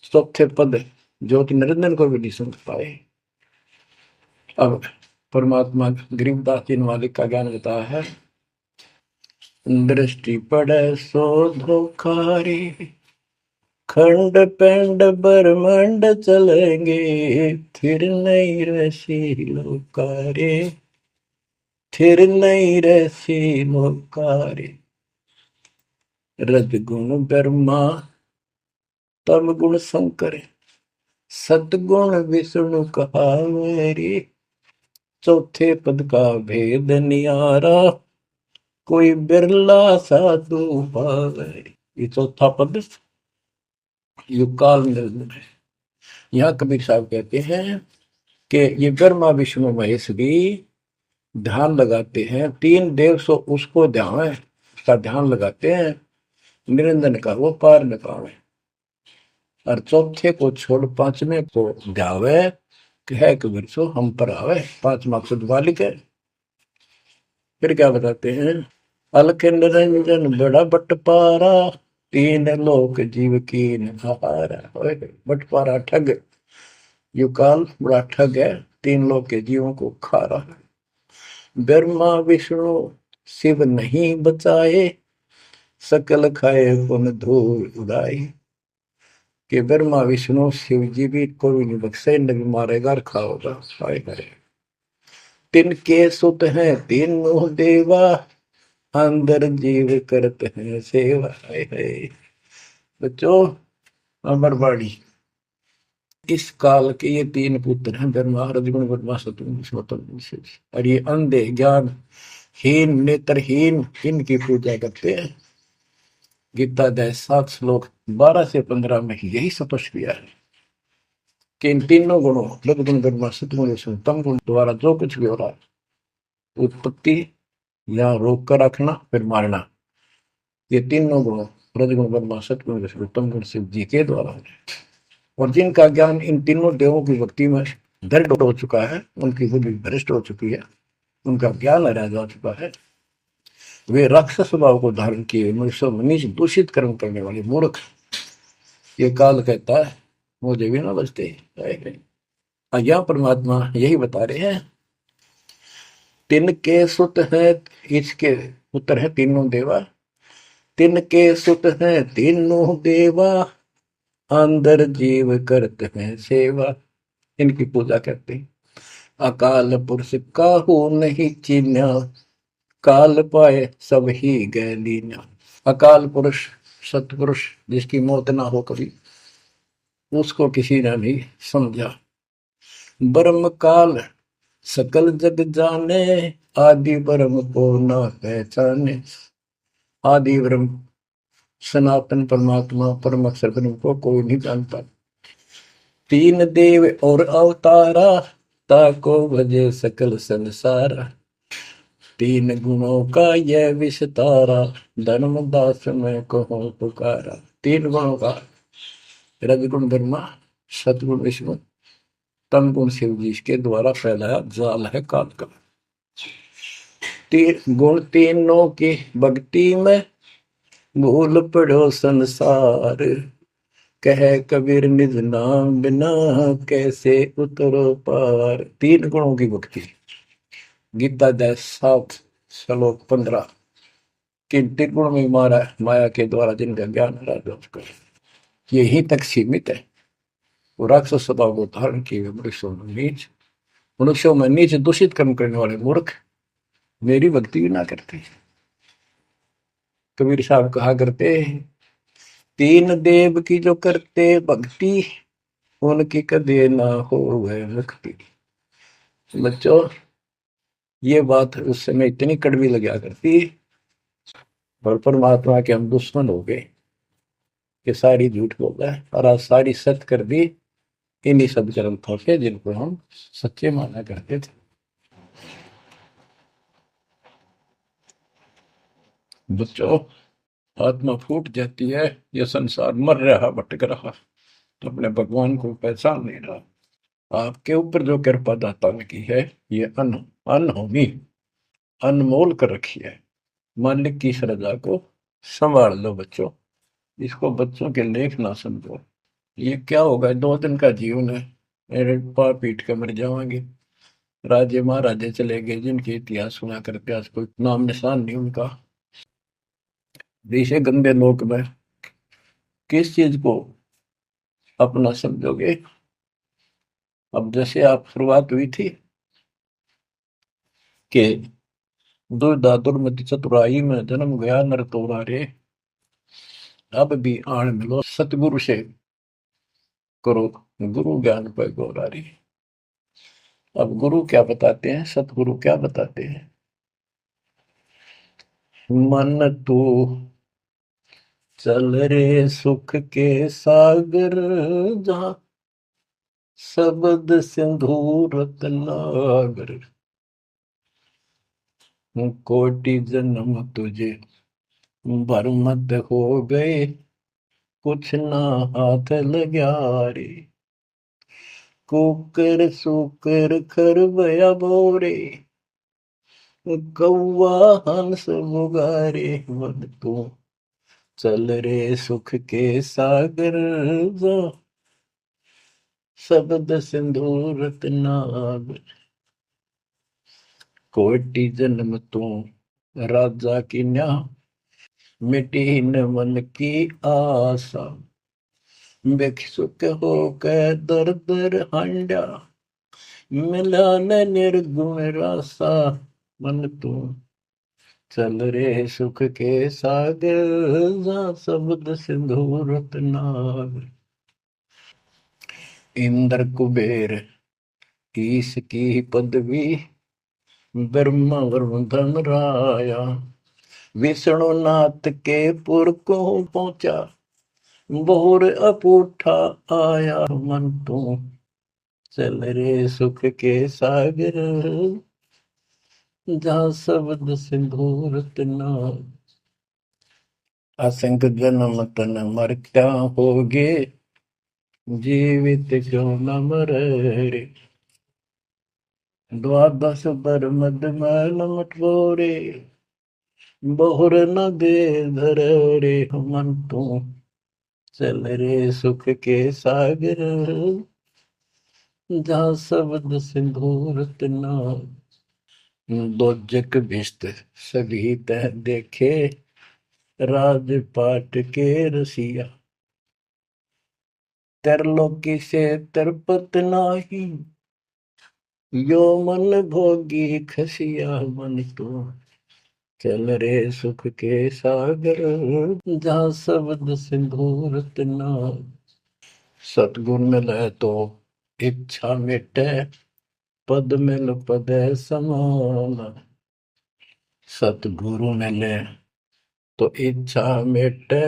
चौथे पद ज्योति निरंजन को भी नहीं समझ पाए। अब परमात्मा गरीबदास जी ने मालिक का ज्ञान बताया है। दृष्टि पड़े सो धोखा रे, खंड पिंड ब्रह्मांड चलेंगे, फिर नहीं रसी लोकारे, फिर नहीं रसी लोकारे। रजगुण ब्रह्मा तम गुण शंकर, सतगुण विष्णु कहावे रे, चौथे पद का भेद नियारा, कोई बिरला साधु पावे। ये चौथा पद युगकाल निर्णय है। यहाँ कबीर साहब कहते हैं कि ये ब्रह्मा विष्णु महेश भी ध्यान लगाते हैं, तीन देव सो उसको ध्यान है, उसका ध्यान लगाते हैं, निरंजन का वो पार न पावे, और चौथे को छोड़ पांचवें को ध्यावे, कह कबीर सो हम पर आवे। पांच मकसद वालिक है। फिर क्या बताते हैं, अलख निरंजन बड़ा बटपारा, तीन लोक जीव की नहारा। बटपारा ठग, युगकाल बड़ा ठग है, तीन लोक के जीवों को खा रहा है। ब्रह्मा विष्णु शिव नहीं बचाए, सकल खाए पुन धूल उड़ाई। कि ब्रह्मा विष्णु शिव जी भी कोई नहीं बख्शे, न भी मारेगा और खाओगा, खाए करे। तिनके सुत हैं तीनों देवा, अंदर जीव करते हैं सेवा। बच्चों अमरवाड़ी, इस काल के ये तीन पुत्र हैं, ब्रह्मा रजगुण ब्रह्मा सतगुण विष्णु। और ये अंधे ज्ञान हीन नेत्रहीन इनकी पूजा करते हैं। गीता अध्याय 7 श्लोक 12 से 15 में यही स्पष्ट किया है कि इन तीनों गुणों रजगुण ब्रह्मा सतगुण विष्णु तम गुण द्वारा जो कुछ भी हो रहा है, उत्पत्ति या रोक कर रखना फिर मारना, ये तीनों गुणों रजगुण ब्रह्मा सतगुण विष्णु तम गुण शिव जी के द्वारा है। और जिनका ज्ञान इन तीनों देवों की भक्ति में दृढ़ हो चुका है, उनकी बुद्धि भ्रष्ट हो चुकी है, उनका ज्ञान हरा जा चुका है, वे राक्षस स्वभाव को धारण किए मनुष्य नीच दूषित कर्म करने वाले मूर्ख, ये काल कहता है मुझे भी ना बचते। यहाँ परमात्मा यही बता रहे हैं, तिनके सुत हैं, इसके पुत्र है तीनों देवा, तिनके सुत हैं तीनों देवा, अंदर जीव करते हैं सेवा, इनकी पूजा करते हैं। अकाल पुरुष काहू नहीं चीन्या, काल पाए सब ही गए लीना। अकाल पुरुष सतपुरुष जिसकी मौत ना हो कभी, उसको किसी ने नहीं समझा। ब्रह्म काल सकल जग जाने, आदि ब्रह्म को ना पहचाने। आदि ब्रह्म सनातन परमात्मा परम अक्षर ब्रह्म को कोई नहीं जानता। तीन देव और अवतारा, ताको भजे सकल संसारा। तीन गुणों का यह विस्तारा, धर्मदास में कहो पुकारा। तीन गुणों का रजगुण ब्रह्मा सतगुण विष्णु तम गुण शिव जी के द्वारा फैलाया जाल है काल का। गुण तीनों की भक्ति में भूल पड़ो संसार, कह कबीर निज नाम बिना कैसे उतरो पार। तीन गुणों की भक्ति, गीता अध्याय 7 श्लोक 15। किन तीन गुण में माया के द्वारा जिनका ज्ञान हरा चुका है, यही तक सीमित है। वो राक्षस स्वभाव को धारण किए मनुष्यों में नीच दूषित कर्म करने वाले मूर्ख मेरी भक्ति भी ना करते। कबीर साहब कहा करते, तीन देव की जो करते भक्ति, उनकी कदे ना हो वह मुक्ति। बच्चों ये बात उस समय इतनी कड़वी लगा करती, और परमात्मा के हम दुश्मन हो गए कि सारी झूठ बोल रहा है, और आज सारी सत्य कर दी इन्हीं सब ग्रंथों से जिनको हम सच्चे माना करते थे। बच्चों आत्मा फूट जाती है, यह संसार मर रहा भटक रहा, तो अपने भगवान को पहचान नहीं रहा। आपके ऊपर जो कृपा दाता ने की है, ये अनहोनी अनमोल कर रखी है। मालिक की श्रद्धा को संभाल लो बच्चों, इसको बच्चों के लेख ना समझो। ये क्या होगा, 2 दिन का जीवन है, मेरे पा पीट के मर जावांगे। राजे महाराजे चले गए जिनके इतिहास सुना करते, आज कोई नाम निशान नहीं उनका। इसे गंदे लोक में किस चीज को अपना समझोगे? अब जैसे आप शुरुआत हुई थी कि दुर्दादुर मति चतुराई में जन्म गया नर तोरा रे, अब भी आण मिलो सतगुरु से करो गुरु ज्ञान पर गौरारी। अब गुरु क्या बताते हैं, सतगुरु क्या बताते हैं? मन तू चल रे सुख के सागर, जहाँ शब्द सिंधु रतनागर, कोटि जन्म तुझे भरमत हो गए, कुछ ना हाथ लग्या रे, कुकर सुकर खरबया बोरे, कौवा हंस मुगारे। मन तू चल रे सुख के सागर, जो शब्द सिंधु रत्नागर, कोटि जन्म तू राजा की न्या, मिटी न मन की आशा, भिक्षुक हो के दर दर हांडा, मिला न निर्गुण रासा। मन तू चल रे सुख के सागर, जहाँ शब्द सिंधु रत्नागर, इंद्र कुबेर ईश की पदवी, ब्रह्मा वरुण धन राया, विष्णु नाथ के पुर को पहुंचा, बोर अपूठा आया। मन तू चल रे सुख के सागर, जहाँ शब्द सिंधु रत्नागर, असंख्य जन्म तन मरता होगे, जीवित क्यों न मरे रे, द्वादश बर मद मैल मटोरे, बहुर न दे धर रे। मन तू चल रे सुख के सागर, जहाँ शब्द सिंधु रत्नागर, दोजक भिस्त सभी तह देखे, राजपाट के रसिया, तरलोकी से तरपत नाही, यो मन भोगी खसिया। मन तो चल रे सुख के सागर, जहाँ शब्द सिंधु रत्नागर, सतगुर मिले तो इच्छा मिटे, पद मिल पद समान, सतगुरु मिले तो इच्छा मिटे,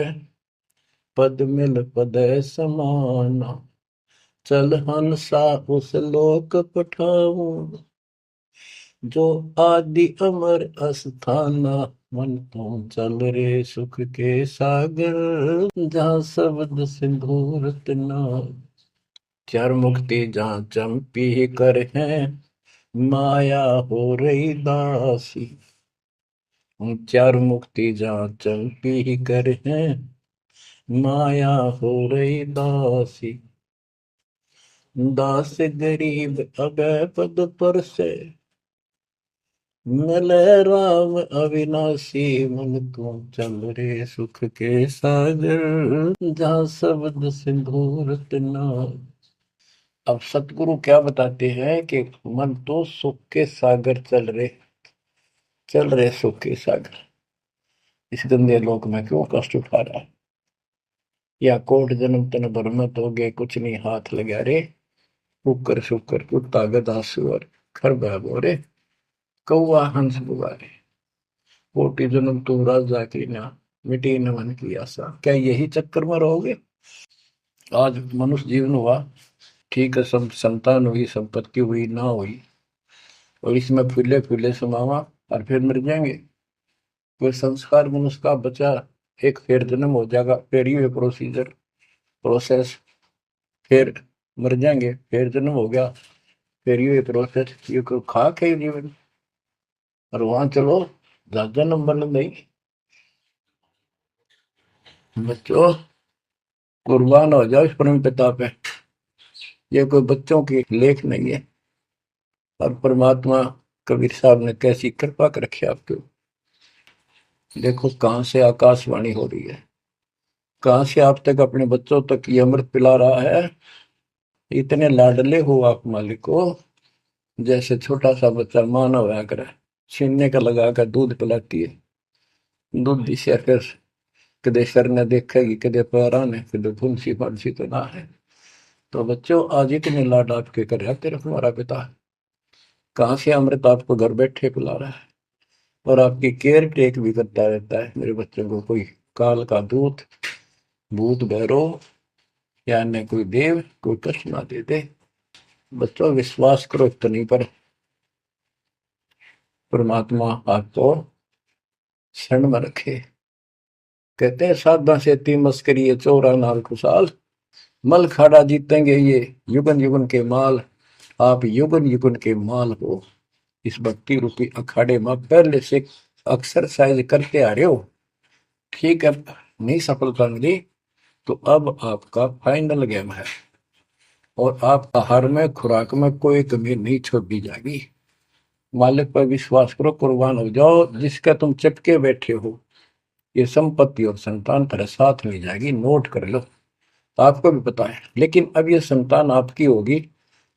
पद मिल पद समान, चल हंसा उस लोक पठाऊं, जो आदि अमर अस्थाना। मन तो चल रे सुख के सागर, जहाँ शब्द सिंधु रत्नागर, चार मुक्ति जहाँ चंपी कर है, माया हो रही दासी, चार मुक्ति जहाँ चंपी कर है, माया हो रही दासी, दास गरीब अभय पद पर से, मिले राम अविनाशी। मन तू चल रे सुख के सागर, जहाँ शब्द सिंधु रत्नागर। अब सतगुरु क्या बताते हैं कि मन तो सुख के सागर चल रहे सुख के सागर, इस गंदे लोक में क्यों कष्ट उठा रहा है? या कोट जन्म तन भरमत हो गए, कुछ नहीं हाथ लगा रे, कुकर शुकर कुत्ता गधा सुअर खरबा बोरे, कौआ हंस बुआरे, कोटि जन्म तुम राजा की ना, मिटी न मन की आशा। क्या यही चक्कर में रहोगे? आज मनुष्य जीवन हुआ, ठीक है, सब संतान हुई, संपत्ति हुई ना हुई, और इसमें फूले फूले समावा और फिर मर जाएंगे। कोई संस्कार मनुष्य का बचा, एक फिर जन्म हो जाएगा, फिर ये प्रोसीजर प्रोसेस, फिर मर जाएंगे, फिर जन्म हो गया, फिर ये प्रोसेस, ये कोई खाक है जीवन? और वहां चलो ज्यादा नंबर नहीं। बच्चों, कुर्बान हो जाओ इस परम पिता पे। ये कोई बच्चों की लेख नहीं है। और परमात्मा कबीर साहब ने कैसी कृपा कर रखी आपके। देखो कहां से आकाशवाणी हो रही है, कहां से आप तक अपने बच्चों तक ये अमृत पिला रहा है। इतने लाडले हो आप मालिक को, जैसे छोटा सा बच्चा मानव होया करे, छीनने का लगा कर दूध पिलाती है। दूध दिशा फिर कदे सर ने देखेगी, कदे पैरा ने, कदे फुंसी फांसी तो ना है। तो बच्चों आज इतने लाड आपके कर रहा तेरा हमारा पिता, कहां से अमृत आपको घर बैठे पिला रहा है। और आपकी केयर टेक भी करता रहता है मेरे बच्चों को। कोई काल का दूत, भूत भैरव या अन्य कोई देव कोई कष्ट ना दे दे। बच्चों विश्वास करो इतनी पर, परमात्मा आपको शरण में रखे। कहते हैं साधा से ती मस्करी चौरा नाल खुशाल, मल खाड़ा जीतेंगे ये युगन युगन के माल। आप युगन युगन के माल हो इस भक्ति रूपी अखाड़े में पहले से एक्सरसाइज करते आ रहे हो। ठीक है, नहीं सफलता मिली तो अब आपका फाइनल गेम है और आप आहार में खुराक में कोई कमी नहीं छोड़ी जाएगी। मालिक पर विश्वास करो, कुर्बान हो जाओ। जिसका तुम चिपके बैठे हो ये संपत्ति और संतान तेरे साथ मिल जाएगी, नोट कर लो। आपको भी पता है, लेकिन अब ये संतान आपकी होगी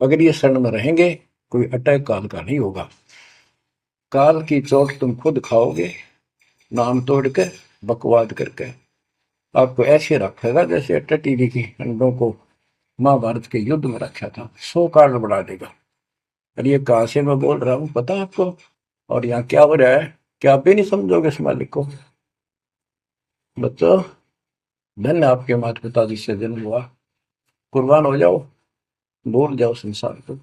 अगर ये शरण में रहेंगे। कोई अटैक काल का नहीं होगा, काल की चोट तुम खुद खाओगे, नाम तोड़ के बकवाद करके। आपको ऐसे रखेगा जैसे टीवी की अंडों को महाभारत के युद्ध में रखा था, 100 कार्ड बढ़ा देगा। और ये कहां से मैं बोल रहा हूं पता है आपको, और यहाँ क्या हो रहा है, क्या आप भी नहीं समझोगे इस मालिक को। बच्चों धन्य आपके माता पिता जी से जन्म हुआ, कुर्बान हो जाओ, भूल जाओ संसार को,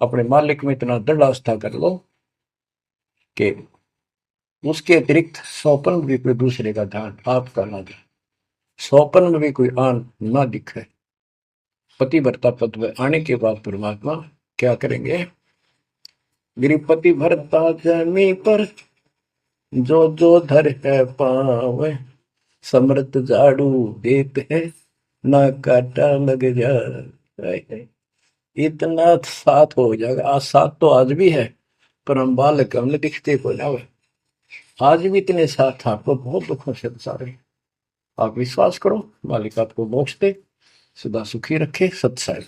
अपने मालिक में इतना दृढ़ आस्था कर लो कि उसके अतिरिक्त सौपन भी कोई दूसरे का ध्यान आपका ना दे, सौपन में भी कोई आन ना दिखे। पति भरता पद में आने के बाद परमात्मा क्या करेंगे, गिरिपति भरता जमी पर जो जो धर है पावे, समृत झाड़ू देते हैं ना काटा लग जाए। इतना साथ हो जाएगा। आज साथ तो आज भी है पर हम बालक हमने दिखते को जावे। आज भी इतने साथ आपको बहुत दुखों से बचाए। आप विश्वास करो, मालिक आपको मोक्ष दे, सदा सुखी रखे। सत्संग